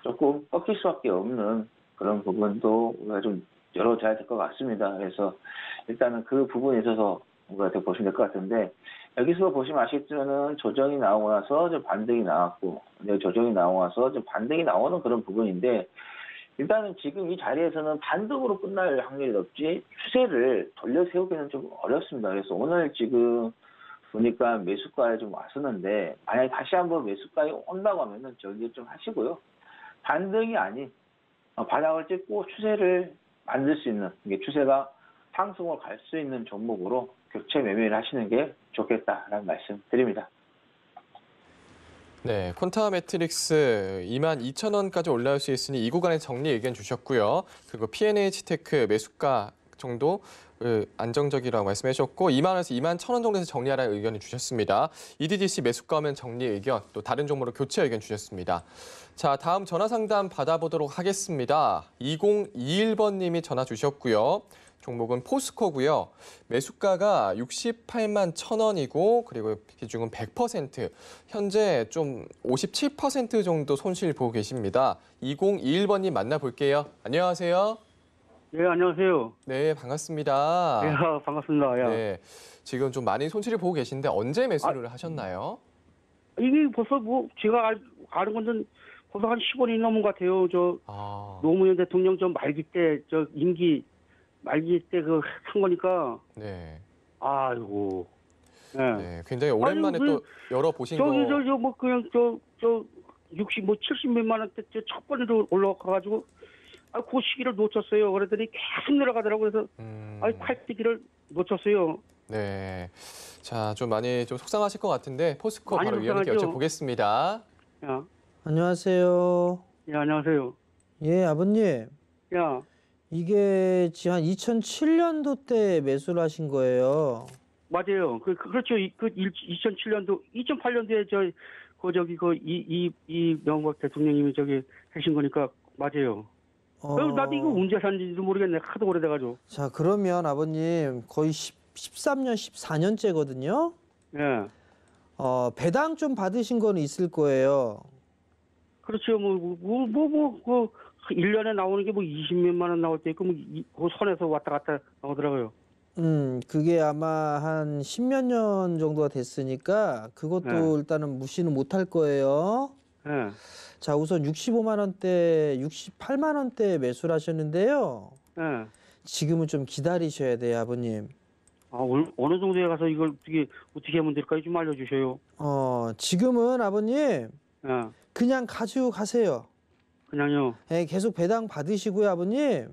조금 꺾일 수밖에 없는 그런 부분도 우리가 좀 열어줘야 될 것 같습니다. 그래서 일단은 그 부분에 있어서 우리가 보시면 될 것 같은데 여기서 보시면 아시겠지만은 조정이 나오고 나서 좀 반등이 나왔고 조정이 나오고 나서 좀 반등이 나오는 그런 부분인데 일단은 지금 이 자리에서는 반등으로 끝날 확률이 높지 추세를 돌려 세우기는 좀 어렵습니다. 그래서 오늘 지금 보니까 매수가에 좀 왔었는데 만약에 다시 한번 매수가에 온다고 하면은 정리 좀 하시고요. 반등이 아닌 바닥을 찍고 추세를 만들 수 있는 이게 추세가 상승으로 갈 수 있는 종목으로 교체 매매를 하시는 게 좋겠다라는 말씀 드립니다. 네, 콘타 매트릭스 22,000원까지 올라올 수 있으니 이 구간에 정리 의견 주셨고요. 그리고 P&H 테크 매수가 정도 안정적이라고 말씀해 주셨고 2만 원에서 2만 1,000원 정도에서 정리하라는 의견을 주셨습니다. EDGC 매수가 오면 정리 의견, 또 다른 종목으로 교체 의견 주셨습니다. 자, 다음 전화 상담 받아보도록 하겠습니다. 2021번님이 전화 주셨고요. 종목은 포스코고요. 매수가가 68만 1,000원이고 그리고 비중은 100%, 현재 좀 57% 정도 손실 보고 계십니다. 2021번님 만나볼게요. 안녕하세요. 네, 안녕하세요. 네, 반갑습니다. 네, 반갑습니다. 야. 네, 지금 좀 많이 손실을 보고 계신데 언제 매수를 하셨나요? 이게 벌써 뭐 제가 아는 건데 벌써 한 10원이 넘은 것 같아요. 노무현 대통령 말기 때 임기 말기 때 산 거니까. 네. 아이고. 네. 네, 굉장히 오랜만에 또 열어보신 거. 뭐 그냥 70몇만 원대 첫 번째로 올라가가지고 그 시기를 놓쳤어요. 그랬더니 계속 내려가더라고요. 그래서 팔찌기를 놓쳤어요. 네. 자, 좀 많이 좀 속상하실 것 같은데 포스코 바로 위원님께 여쭤보겠습니다. 야. 안녕하세요. 예, 안녕하세요. 예, 아버님. 야. 이게 지금 한 2007년도 때 매수를 하신 거예요. 맞아요. 그렇죠. 2007년도, 2008년도에 이명박 대통령님이 하신 거니까 맞아요. 나도 이거 언제 산지도 모르겠네. 하도 오래돼가지고. 자, 그러면 아버님 거의 13년, 14년째거든요. 예. 배당 좀 받으신 거는 있을 거예요. 그렇죠. 1년에 나오는 게 20몇만 원 나올 때 있고, 그 선에서 왔다 갔다 나오더라고요. 그게 아마 한 10몇 년 정도가 됐으니까 그것도 일단은 무시는 못할 거예요. 네. 자, 우선 65만 원대, 68만 원대 매수를 하셨는데요. 네. 지금은 좀 기다리셔야 돼요, 아버님. 어느 정도에 가서 이걸 어떻게 하면 될까요? 좀 알려주셔요. 지금은 아버님, 그냥 가지고 가세요. 그냥요? 네, 계속 배당 받으시고요, 아버님.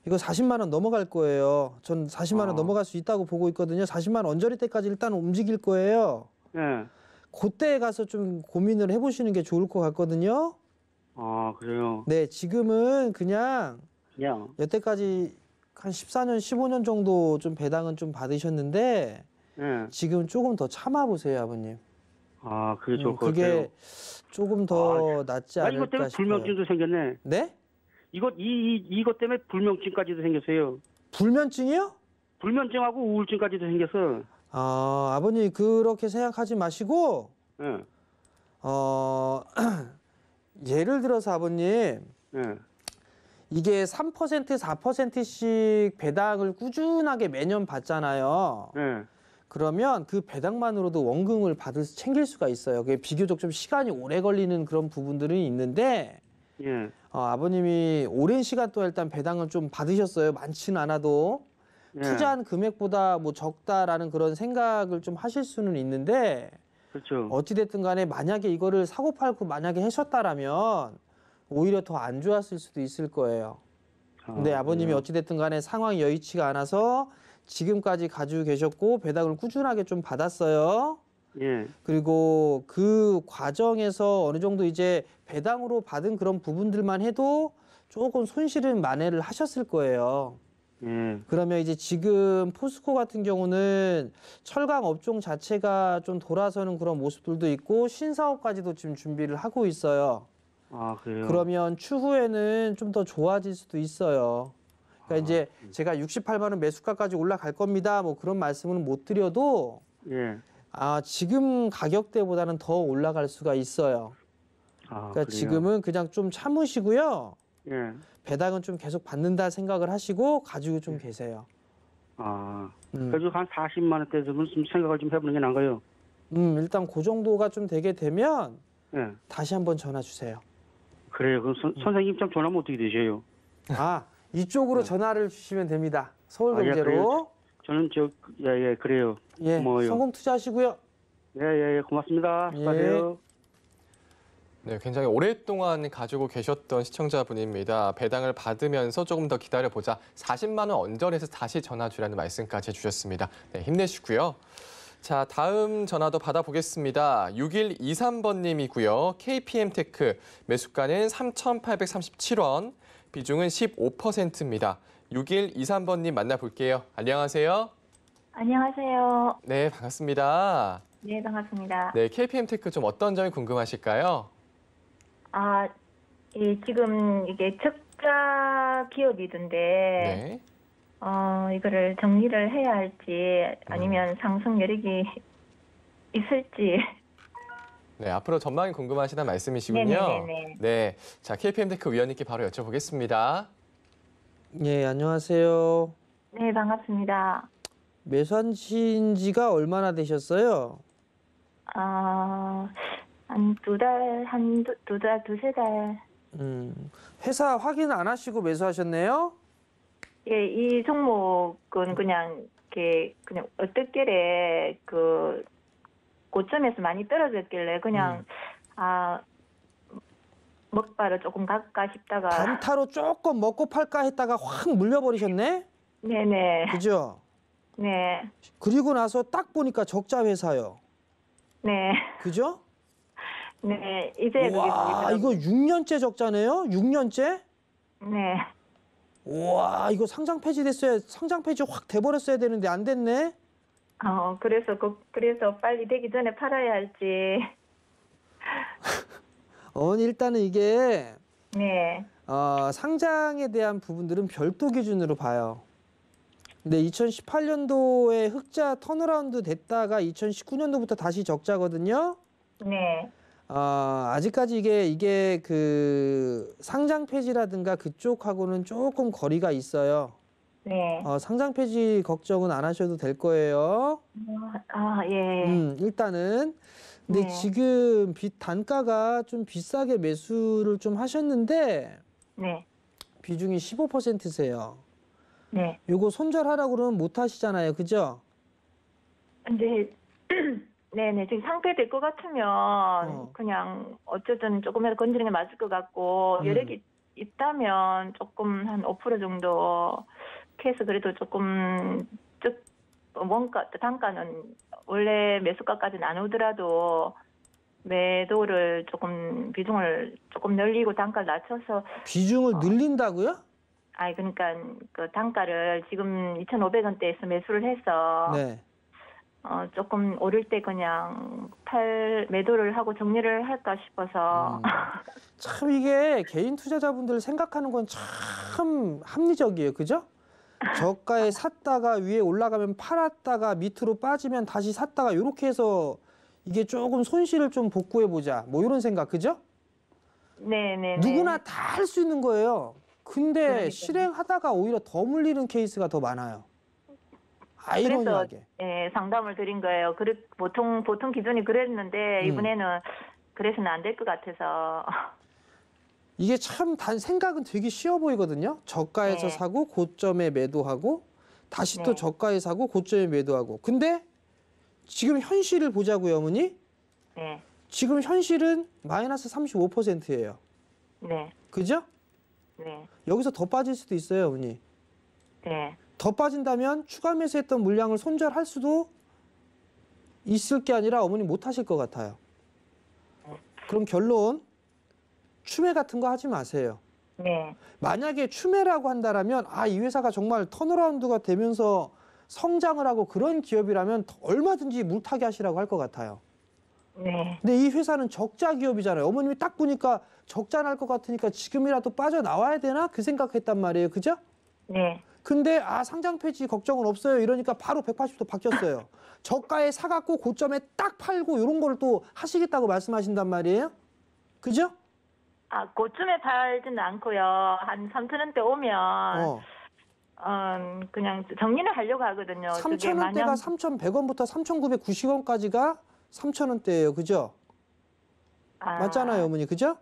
이거 40만 원 넘어갈 거예요. 전 40만 원 넘어갈 수 있다고 보고 있거든요. 40만 원 언저리 때까지 일단 움직일 거예요. 그때 가서 좀 고민을 해보시는 게 좋을 것 같거든요. 그래요? 네, 지금은 그냥 여태까지 한 14년, 15년 정도 좀 배당은 좀 받으셨는데 지금 조금 더 참아보세요, 아버님. 아, 그게 그게 조금 더 낫지 않을까 이것 때문에 싶어요. 불면증도 생겼네. 네? 이것 때문에 불면증까지도 생겼어요. 불면증이요? 불면증하고 우울증까지도 생겼어. 아버님 그렇게 생각하지 마시고 예. 예를 들어서 아버님 예. 이게 3% 4%씩 배당을 꾸준하게 매년 받잖아요. 예. 그러면 그 배당만으로도 원금을 챙길 수가 있어요. 그게 비교적 좀 시간이 오래 걸리는 그런 부분들은 있는데 예. 아버님이 오랜 시간 동안 일단 배당을 좀 받으셨어요. 많지는 않아도. 예. 투자한 금액보다 뭐 적다라는 그런 생각을 좀 하실 수는 있는데 그렇죠. 어찌됐든 간에 만약에 이거를 사고팔고 만약에 하셨다라면 오히려 더 안 좋았을 수도 있을 거예요. 근데 아버님이 어찌됐든 간에 상황이 여의치가 않아서 지금까지 가지고 계셨고 배당을 꾸준하게 좀 받았어요. 예. 그리고 그 과정에서 어느 정도 이제 배당으로 받은 그런 부분들만 해도 조금 손실은 만회를 하셨을 거예요. 그러면 이제 지금 포스코 같은 경우는 철강 업종 자체가 좀 돌아서는 그런 모습들도 있고 신사업까지도 지금 준비를 하고 있어요. 아, 그래요? 그러면 추후에는 좀 더 좋아질 수도 있어요. 그러니까 이제 제가 68만 원 매수가까지 올라갈 겁니다. 뭐 그런 말씀은 못 드려도 예. 지금 가격대보다는 더 올라갈 수가 있어요. 그러니까 그래요? 지금은 그냥 좀 참으시고요. 예. 배당은 좀 계속 받는다 생각을 하시고 가지고 좀 계세요. 그래도 한 40만 원대 좀 생각을 좀 해보는 게 나은가요? 일단 그 정도가 좀 되게 되면 예. 다시 한번 전화 주세요. 그래요. 그럼 선생님 좀 전화면 어떻게 되셔요? 이쪽으로 전화를 주시면 됩니다. 서울경제로. 그래요? 저는 그래요. 예, 고마워요. 성공 투자하시고요. 예, 고맙습니다. 수고하세요. 네, 굉장히 오랫동안 가지고 계셨던 시청자분입니다. 배당을 받으면서 조금 더 기다려보자. 40만 원 언저리에서 다시 전화 주라는 말씀까지 해주셨습니다. 네, 힘내시고요. 자, 다음 전화도 받아보겠습니다. 6123번님이고요. KPM테크 매수가는 3,837원, 비중은 15%입니다. 6123번님 만나볼게요. 안녕하세요. 안녕하세요. 네, 반갑습니다. 네, 반갑습니다. 네, KPM테크 좀 어떤 점이 궁금하실까요? 지금 이게 적자 기업이던데, 네. 이거를 정리를 해야 할지 아니면 상승 여력이 있을지. 네, 앞으로 전망이 궁금하시다는 말씀이시군요. 네네네. 네, 자, KPM테크 위원님께 바로 여쭤보겠습니다. 예, 안녕하세요. 네, 반갑습니다. 매수하신 지가 얼마나 되셨어요? 한 두세 달. 회사 확인 안 하시고 매수하셨네요? 예, 이 종목은 그냥 어떻길래 그 고점에서 많이 떨어졌길래 그냥 먹바를 조금 갈까 싶다가 단타로 조금 먹고 팔까 했다가 확 물려버리셨네? 네네. 그죠? 네. 그리고 나서 딱 보니까 적자 회사요. 네. 그죠? 네. 이제 와, 이거 6년째 적자네요? 6년째? 네. 와, 이거 상장 폐지됐어야 상장 폐지 확 돼버렸어야 되는데 안 됐네? 그래서 빨리 되기 전에 팔아야 할지. 일단은 이게 네. 상장에 대한 부분들은 별도 기준으로 봐요. 근데 2018년도에 흑자 턴어라운드 됐다가 2019년도부터 다시 적자거든요. 네. 아직까지 이게 그 상장 폐지라든가 그쪽하고는 조금 거리가 있어요. 네. 상장 폐지 걱정은 안 하셔도 될 거예요. 예. 일단은. 근데 네. 지금 단가가 좀 비싸게 매수를 좀 하셨는데 네. 비중이 15%세요. 네. 요거 손절하라고 그러면 못 하시잖아요. 그죠? 근데 네네. 지금 상패될 것 같으면 그냥 어쨌든 조금이라도 건드리는 게 맞을 것 같고 여력이 있다면 조금 한 5% 정도 해서 그래도 조금 단가는 원래 매수가까지 나누더라도 매도를 비중을 조금 늘리고 단가를 낮춰서 비중을 늘린다고요? 그러니까 그 단가를 지금 2,500원대에서 매수를 해서 네. 조금 오를 때 그냥 매도를 하고 정리를 할까 싶어서. 참 이게 개인 투자자분들 생각하는 건 참 합리적이에요. 그죠? 저가에 샀다가 위에 올라가면 팔았다가 밑으로 빠지면 다시 샀다가 이렇게 해서 이게 조금 손실을 좀 복구해보자. 뭐 이런 생각, 그죠? 네네. 누구나 다 할 수 있는 거예요. 근데 그러니까요. 실행하다가 오히려 더 물리는 케이스가 더 많아요. 아이러니하게. 네, 상담을 드린 거예요. 보통 기준이 그랬는데 이번에는 그래서는 안 될 것 같아서. 이게 참 생각은 되게 쉬워 보이거든요. 저가에서 네. 사고 고점에 매도하고 다시 또 네. 저가에 사고 고점에 매도하고. 근데 지금 현실을 보자고요, 어머니. 네. 지금 현실은 마이너스 35%예요. 네. 그죠? 네. 여기서 더 빠질 수도 있어요, 어머니. 네. 더 빠진다면 추가 매수했던 물량을 손절할 수도 있을 게 아니라 어머니 못 하실 것 같아요. 그럼 결론, 추매 같은 거 하지 마세요. 네. 만약에 추매라고 한다라면 이 회사가 정말 턴어라운드가 되면서 성장을 하고 그런 기업이라면 얼마든지 물타기 하시라고 할 것 같아요. 네. 근데 이 회사는 적자 기업이잖아요. 어머님이 딱 보니까 적자 날 것 같으니까 지금이라도 빠져나와야 되나? 그 생각했단 말이에요. 그죠? 네. 근데 상장 폐지 걱정은 없어요. 이러니까 바로 180도 바뀌었어요. 저가에 사갖고 고점에 딱 팔고 이런 걸 또 하시겠다고 말씀하신단 말이에요. 그죠? 고점에 팔지는 않고요. 한 3,000원대 오면 그냥 정리를 하려고 하거든요. 3,000원대가 3,100원부터 3,990원까지가 3,000원대예요. 그죠? 맞잖아요, 어머니. 그죠?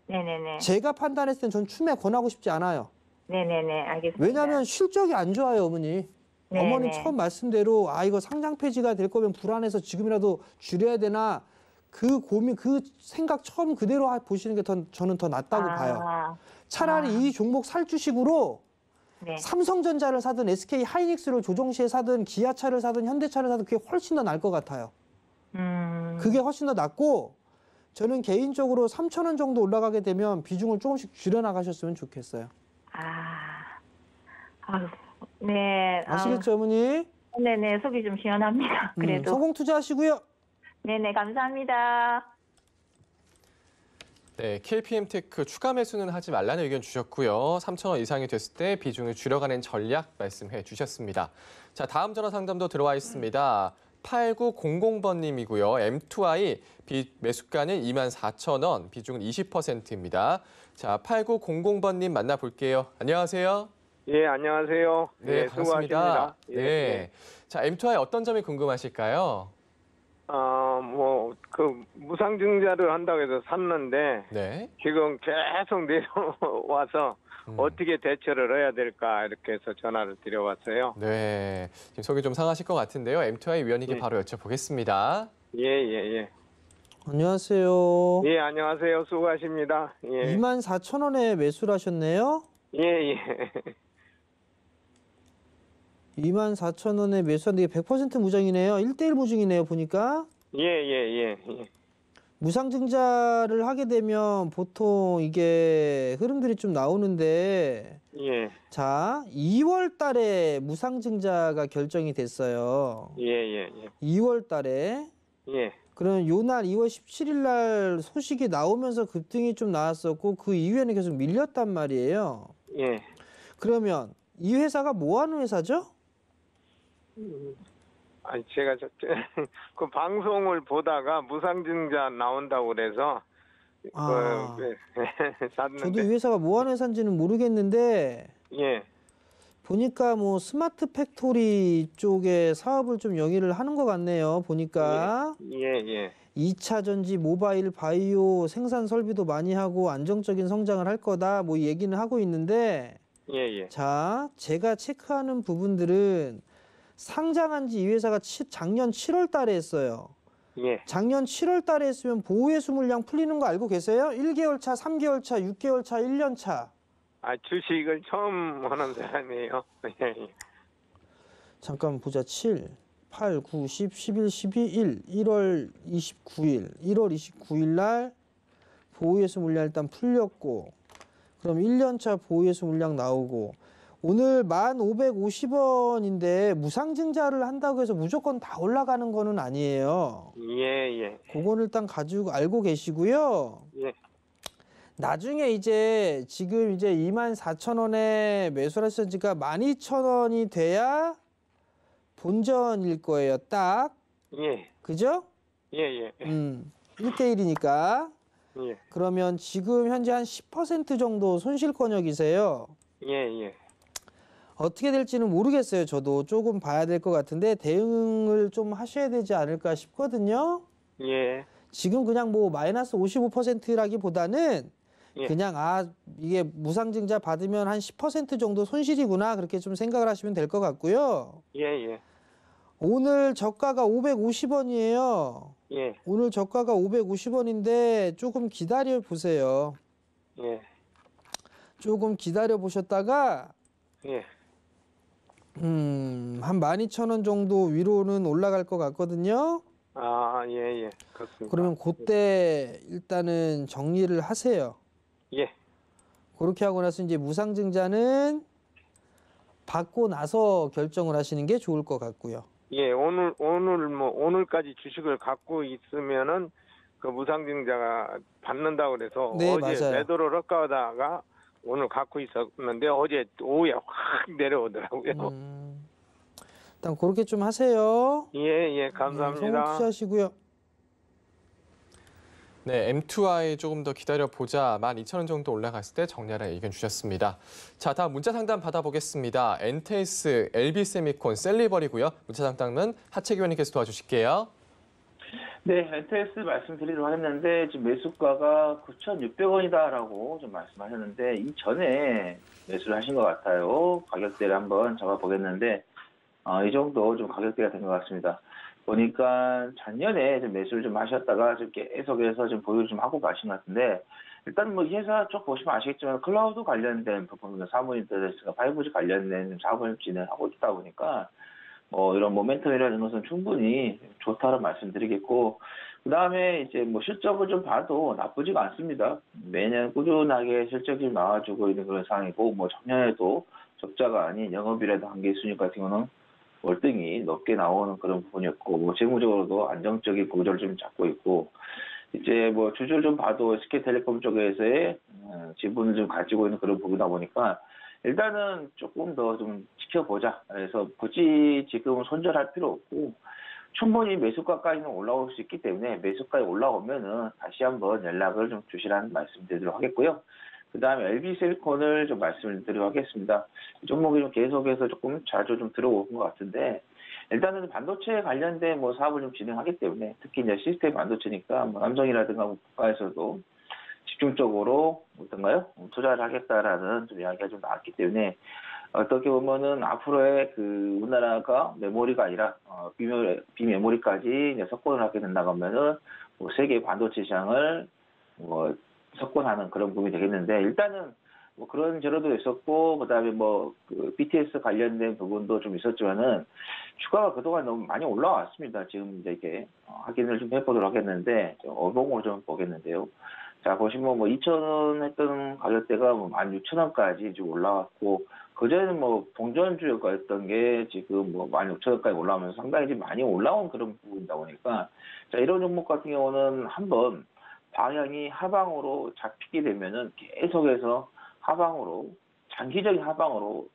네네네. 제가 판단했을 땐 전 추매 권하고 싶지 않아요. 네네네. 알겠습니다. 왜냐하면 실적이 안 좋아요, 어머니. 네네. 어머님 처음 말씀대로 이거 상장 폐지가 될 거면 불안해서 지금이라도 줄여야 되나 그 고민, 그 생각 처음 그대로 보시는 게 저는 더 낫다고 봐요. 차라리 이 종목 살 주식으로 네. 삼성전자를 사든 SK 하이닉스를 조정시에 사든 기아차를 사든 현대차를 사든 그게 훨씬 더 나을 것 같아요. 그게 훨씬 더 낫고 저는 개인적으로 3,000원 정도 올라가게 되면 비중을 조금씩 줄여나가셨으면 좋겠어요. 네. 아시겠죠, 어머니? 네네. 속이 좀 시원합니다. 그래도. 성공 투자하시고요. 네네. 감사합니다. 네, KPM테크 추가 매수는 하지 말라는 의견 주셨고요. 3,000원 이상이 됐을 때 비중을 줄여가는 전략 말씀해 주셨습니다. 자, 다음 전화 상담도 들어와 있습니다. 8900번님이고요. M2I 매수가는 24,000원, 비중은 20%입니다. 자, 8900번님 만나볼게요. 안녕하세요. 예, 안녕하세요. 네, 반갑습니다. 수고하십니다. 예, 네. 예. 자, M2I 어떤 점이 궁금하실까요? 무상증자를 한다고 해서 샀는데, 네. 지금 계속 내려와서 어떻게 대처를 해야 될까, 이렇게 해서 전화를 드려봤어요. 네. 지금 속이 좀 상하실 것 같은데요. M2I 위원님께 예. 바로 여쭤보겠습니다. 예. 안녕하세요. 예, 안녕하세요. 수고하십니다. 예. 24,000원에 매수를 하셨네요. 예. 24,000원에 매수하는데 이게 100% 무장이네요. 1대1 무중이네요, 보니까. 예. 무상증자를 하게 되면 보통 이게 흐름들이 좀 나오는데 예. 자, 2월 달에 무상증자가 결정이 됐어요. 예. 2월 달에. 예. 그럼 요날 2월 17일 날 소식이 나오면서 급등이 좀 나왔었고 그 이후에는 계속 밀렸단 말이에요. 예. 그러면 이 회사가 뭐 하는 회사죠? 아니, 제가 그 방송을 보다가 무상증자 나온다고 그래서 샀는데. 저도 이 회사가 뭐 하는 회사인지는 모르겠는데 예. 보니까 뭐 스마트 팩토리 쪽에 사업을 좀 영위를 하는 것 같네요. 보니까 예. 2차 전지, 모바일, 바이오 생산 설비도 많이 하고 안정적인 성장을 할 거다 뭐 얘기는 하고 있는데 예. 자, 제가 체크하는 부분들은 상장한 지 이 회사가 작년 7월 달에 했어요. 예. 작년 7월 달에 했으면 보호해수 물량 풀리는 거 알고 계세요? 1개월 차, 3개월 차, 6개월 차, 1년 차. 주식을 처음 하는 사람이에요. 예. 잠깐 보자. 7, 8, 9, 10, 11, 12, 1, 1월 29일. 1월 29일 날 보호해수 물량 일단 풀렸고 그럼 1년 차 보호해수 물량 나오고 오늘 1,550원인데 무상증자를 한다고 해서 무조건 다 올라가는 거는 아니에요. 예. 그거는 일단 가지고 알고 계시고요. 예. 나중에 이제 지금 이제 24,000원에 매수를 하셨으니까 12,000원이 돼야 본전일 거예요. 딱. 예. 그죠? 예. 1대1이니까. 예. 그러면 지금 현재 한 10% 정도 손실권역이세요. 예. 어떻게 될지는 모르겠어요. 저도 조금 봐야 될 것 같은데 대응을 좀 하셔야 되지 않을까 싶거든요. 예. 지금 그냥 뭐 마이너스 55%라기보다는 예. 그냥 이게 무상증자 받으면 한 10% 정도 손실이구나 그렇게 좀 생각을 하시면 될 것 같고요. 예. 오늘 저가가 550원이에요. 예. 오늘 저가가 550원인데 조금 기다려 보세요. 예. 조금 기다려 보셨다가 예. 한 12,000원 정도 위로는 올라갈 것 같거든요. 예. 그렇습니다. 그러면 그때 일단은 정리를 하세요. 예. 그렇게 하고 나서 이제 무상증자는 받고 나서 결정을 하시는 게 좋을 것 같고요. 예, 오늘까지 주식을 갖고 있으면은 그 무상증자가 받는다고 그래서 네, 어제 맞아요. 매도를 헛가다가 오늘 갖고 있었는데 어제 오후에 확 내려오더라고요. 일단 그렇게 좀 하세요. 예, 감사합니다. 성공 투자하시고요. 네, M2I 조금 더 기다려보자 12,000원 정도 올라갔을 때 정리하라는 의견 주셨습니다. 자, 다음 문자 상담 받아보겠습니다. 엔테스, LB세미콘, 셀리버리고요. 문자 상담은 하채기 의원님께서 도와주실게요. 네, 엔테스 말씀드리려고 했는데 지금 매수가가 9,600원이다라고 좀 말씀하셨는데 이전에 매수를 하신 것 같아요. 가격대를 한번 잡아보겠는데 이 정도 좀 가격대가 된 것 같습니다. 보니까 작년에 좀 매수를 좀 하셨다가 좀 계속해서 좀 보유를 좀 하고 가신 것 같은데 일단 뭐 이 회사 쪽 보시면 아시겠지만 클라우드 관련된 부분, 사무인터넷과 5G 관련된 사업을 진행하고 있다 보니까 이런 모멘텀이라는 것은 충분히 좋다는 말씀드리겠고 그 다음에 이제 뭐 실적을 좀 봐도 나쁘지가 않습니다. 매년 꾸준하게 실적이 좀 나와주고 있는 그런 상황이고 뭐 작년에도 적자가 아닌 영업이라도 한계 순위 같은 경우는 월등히 높게 나오는 그런 부분이었고 뭐 재무적으로도 안정적인 구조를 좀 잡고 있고 이제 뭐 주주를 좀 봐도 SK텔레콤 쪽에서의 지분을 좀 가지고 있는 그런 부분이다 보니까 일단은 조금 더 좀 지켜보자. 그래서 굳이 지금 손절할 필요 없고 충분히 매수가까지는 올라올 수 있기 때문에 매수가에 올라오면은 다시 한번 연락을 좀 주시라는 말씀드리도록 하겠고요. 그 다음에 LB셀콘을 좀 말씀을 드리도록 하겠습니다. 이 종목이 좀 계속해서 조금 자주 좀 들어오는 것 같은데, 일단은 반도체 관련된 뭐 사업을 좀 진행하기 때문에, 특히 이제 시스템 반도체니까 뭐 삼성이라든가 국가에서도 집중적으로 어떤가요? 투자를 하겠다라는 좀 이야기가 좀 나왔기 때문에, 어떻게 보면은 앞으로의 그 우리나라가 메모리가 아니라 비메모리까지 이제 석권을 하게 된다고 하면은 뭐 세계 반도체 시장을 뭐 석권하는 그런 부분이 되겠는데 일단은 뭐 그런 제로도 있었고 그다음에 뭐 그 BTS 관련된 부분도 좀 있었지만은 주가가 그동안 너무 많이 올라왔습니다. 지금 이제 이렇게 확인을 좀 해보도록 하겠는데 어봉을 좀 보겠는데요. 자 보시면 뭐 2,000원 했던 가격대가 뭐 16,000원까지 지금 올라왔고 그전에는 뭐 동전주였던 게 지금 뭐 16,000원까지 올라오면서 상당히 좀 많이 올라온 그런 부분이다 보니까 자 이런 종목 같은 경우는 한번 방향이 하방으로 잡히게 되면은 계속해서 하방으로 장기적인 하방으로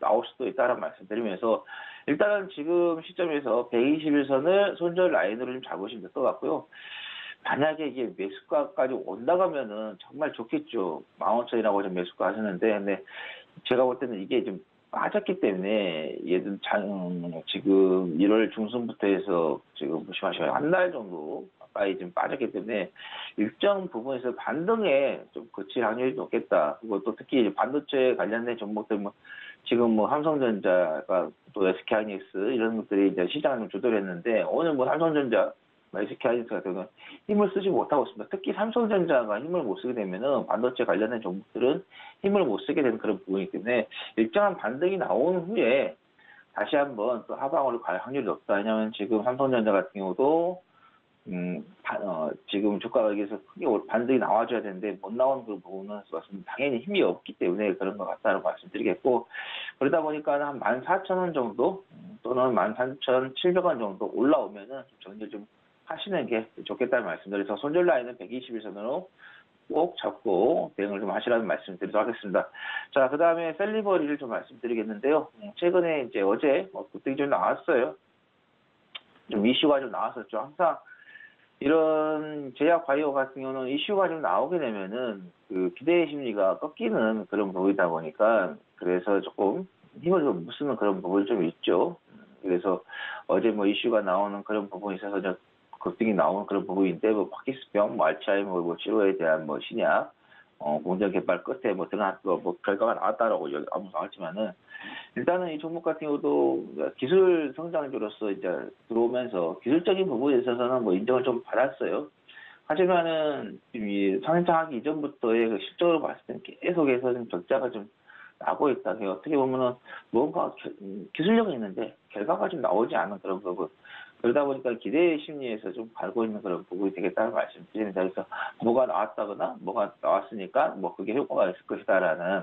나올 수도 있다는 말씀드리면서 일단은 지금 시점에서 121선을 손절 라인으로 좀 잡으시면 될 것 같고요. 만약에 이게 매수가까지 온다가면은 정말 좋겠죠. 15,000원이라고 좀 매수가 하셨는데, 근데 제가 볼 때는 이게 좀 빠졌기 때문에 얘들 지금 1월 중순부터 해서 지금 보시면 한 달 정도 가까이 좀 빠졌기 때문에 일정 부분에서 반등에 좀 그칠 확률이 높겠다. 그리고 또 특히 반도체 관련된 종목들 뭐 지금 뭐 삼성전자가 또 SK하이닉스 이런 것들이 이제 시장을 좀 주도했는데 오늘 뭐 삼성전자 SK하이닉스 같은 경우는 힘을 쓰지 못하고 있습니다. 특히 삼성전자가 힘을 못 쓰게 되면은 반도체 관련된 종목들은 힘을 못 쓰게 되는 그런 부분이기 때문에 일정한 반등이 나온 후에 다시 한번 또 하방으로 갈 확률이 높다. 왜냐하면 지금 삼성전자 같은 경우도 지금 주가가 여기서 크게 반등이 나와줘야 되는데 못 나오는 그 부분은 당연히 힘이 없기 때문에 그런 것 같다는 말씀드리겠고, 그러다 보니까 한 14,000원 정도 또는 13,700원 정도 올라오면은 정리를 좀 하시는 게 좋겠다는 말씀드려서 손절 라인은 121선으로 꼭 잡고 대응을 좀 하시라는 말씀드리도록 하겠습니다. 자, 그 다음에 셀리버리를 좀 말씀드리겠는데요. 최근에 이제 어제 급등이 좀 나왔어요. 좀 이슈가 좀 나왔었죠. 항상 이런 제약 바이오 같은 경우는 이슈가 좀 나오게 되면은 그 기대 심리가 꺾이는 그런 부분이다 보니까 그래서 조금 힘을 좀 못 쓰는 그런 부분이 좀 있죠. 그래서 어제 뭐 이슈가 나오는 그런 부분이 있어서 급등이 나오는 그런 부분인데, 뭐 파킨슨병, 뭐 알츠하이머 뭐 치료에 대한 뭐 신약, 공정 개발 끝에 뭐 등한 뭐 결과가 나왔다라고 아무 나왔지만은 일단은 이 종목 같은 경우도 기술 성장주로서 이제 들어오면서 기술적인 부분에 있어서는 뭐 인정을 좀 받았어요. 하지만은 이 상장하기 이전부터의 그 실적으로 봤을 때는 계속해서 좀 적자가 좀 나고 있다. 어떻게 보면은 뭔가 기술력은 있는데 결과가 좀 나오지 않는 그런 부분. 그러다 보니까 기대 심리에서 좀 갈고 있는 그런 부분이 되겠다는 말씀드립니다. 그래서 뭐가 나왔다거나 뭐가 나왔으니까 뭐 그게 효과가 있을 것이다라는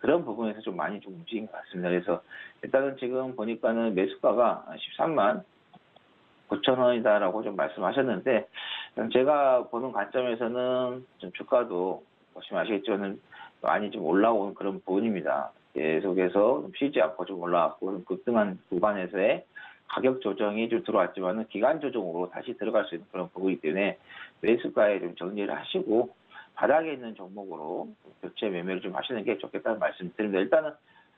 그런 부분에서 좀 많이 좀 움직인 것 같습니다. 그래서 일단은 지금 보니까는 매수가가 13만 9천 원이다라고 좀 말씀하셨는데, 제가 보는 관점에서는 좀 주가도 보시면 아시겠지만 많이 좀 올라온 그런 부분입니다. 계속해서 쉬지 않고 좀 올라왔고 급등한 구간에서의 가격 조정이 좀 들어왔지만은 기간 조정으로 다시 들어갈 수 있는 그런 부분이기 때문에 매수가에 좀 정리를 하시고 바닥에 있는 종목으로 교체 매매를 좀 하시는 게 좋겠다는 말씀드립니다. 일단은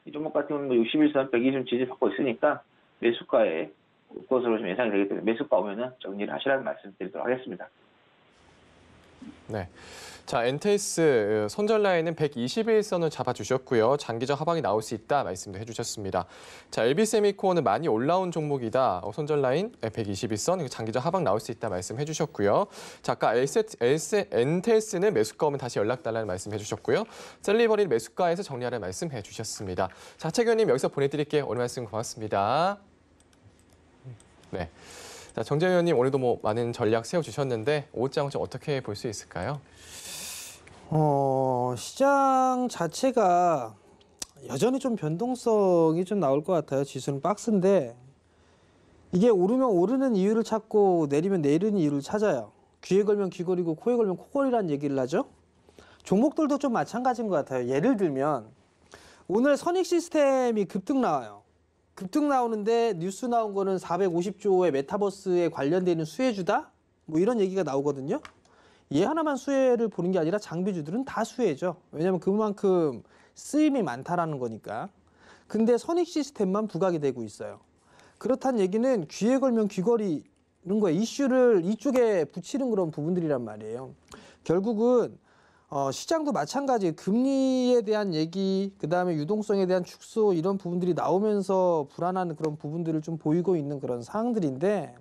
이 종목 같은 경우는 61선 120선 지지받고 있으니까 매수가에 것으로 좀 예상이 되기 때문에 매수가 오면은 정리를 하시라는 말씀드리도록 하겠습니다. 네. 자, 엔테이스 손절 라인은 121선을 잡아주셨고요. 장기적 하방이 나올 수 있다 말씀도 해주셨습니다. 자, LB세미코어는 많이 올라온 종목이다. 손절 라인 121선, 장기적 하방 나올 수 있다 말씀해 주셨고요. 자, 아까 엔테이스는 매수가 오면 다시 연락달라는 말씀 해주셨고요. 셀리버리는 매수가에서 정리하라는 말씀 해주셨습니다. 자, 최 의원님 여기서 보내드릴게요. 오늘 말씀 고맙습니다. 네. 자, 정재 의원님 오늘도 뭐 많은 전략 세워주셨는데 오후장은 좀 어떻게 볼 수 있을까요? 시장 자체가 여전히 좀 변동성이 좀 나올 것 같아요. 지수는 박스인데 이게 오르면 오르는 이유를 찾고 내리면 내리는 이유를 찾아요. 귀에 걸면 귀걸이고 코에 걸면 코걸이라는 얘기를 하죠. 종목들도 좀 마찬가지인 것 같아요. 예를 들면 오늘 선익시스템이 급등 나와요. 급등 나오는데 뉴스 나온 거는 450조의 메타버스에 관련되는 수혜주다? 뭐 이런 얘기가 나오거든요. 얘 하나만 수혜를 보는 게 아니라 장비주들은 다 수혜죠. 왜냐하면 그만큼 쓰임이 많다라는 거니까. 근데 선익시스템만 부각이 되고 있어요. 그렇다는 얘기는 귀에 걸면 귀걸이 이런 거에 이슈를 이쪽에 붙이는 그런 부분들이란 말이에요. 결국은 시장도 마찬가지 금리에 대한 얘기, 그다음에 유동성에 대한 축소 이런 부분들이 나오면서 불안한 그런 부분들을 좀 보이고 있는 그런 상황들인데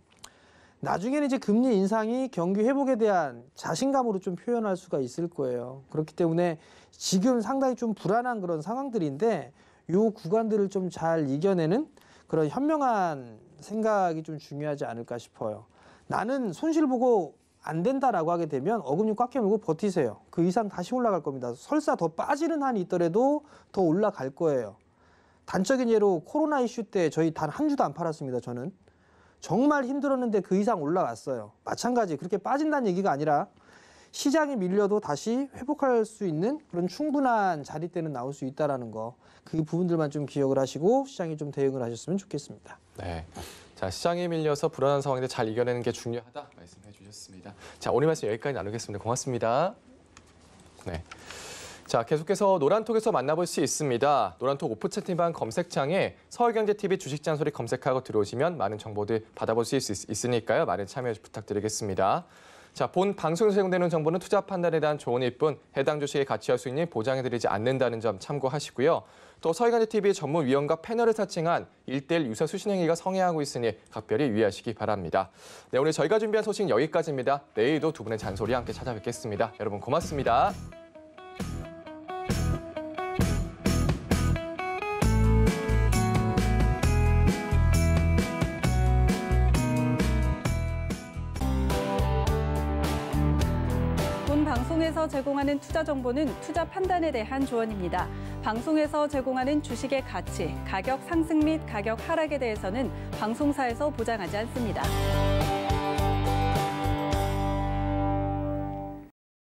나중에는 이제 금리 인상이 경기 회복에 대한 자신감으로 좀 표현할 수가 있을 거예요. 그렇기 때문에 지금 상당히 좀 불안한 그런 상황들인데 요 구간들을 좀 잘 이겨내는 그런 현명한 생각이 좀 중요하지 않을까 싶어요. 나는 손실 보고 안 된다라고 하게 되면 어금니 꽉 깨물고 버티세요. 그 이상 다시 올라갈 겁니다. 설사 더 빠지는 한이 있더라도 더 올라갈 거예요. 단적인 예로 코로나 이슈 때 저희 단 한 주도 안 팔았습니다. 저는. 정말 힘들었는데 그 이상 올라갔어요. 마찬가지 그렇게 빠진다는 얘기가 아니라 시장이 밀려도 다시 회복할 수 있는 그런 충분한 자리대는 나올 수 있다는 거. 그 부분들만 좀 기억을 하시고 시장에 좀 대응을 하셨으면 좋겠습니다. 네. 자, 시장에 밀려서 불안한 상황인데 잘 이겨내는 게 중요하다 말씀해 주셨습니다. 자, 오늘 말씀 여기까지 나누겠습니다. 고맙습니다. 네. 자, 계속해서 노란톡에서 만나볼 수 있습니다. 노란톡 오프 채팅방 검색창에 서울경제TV 주식잔소리 검색하고 들어오시면 많은 정보들 받아볼 수 있으니까요. 많은 참여 부탁드리겠습니다. 자, 본 방송에서 제공되는 정보는 투자 판단에 대한 조언일 뿐 해당 주식의 가치와 수익률 보장해드리지 않는다는 점 참고하시고요. 또 서울경제TV 전문위원과 패널을 사칭한 1:1 유사 수신 행위가 성행하고 있으니 각별히 유의하시기 바랍니다. 네, 오늘 저희가 준비한 소식은 여기까지입니다. 내일도 두 분의 잔소리 함께 찾아뵙겠습니다. 여러분 고맙습니다. 방송에서 제공하는 투자 정보는 투자 판단에 대한 조언입니다. 방송에서 제공하는 주식의 가치, 가격 상승 및 가격 하락에 대해서는 방송사에서 보장하지 않습니다.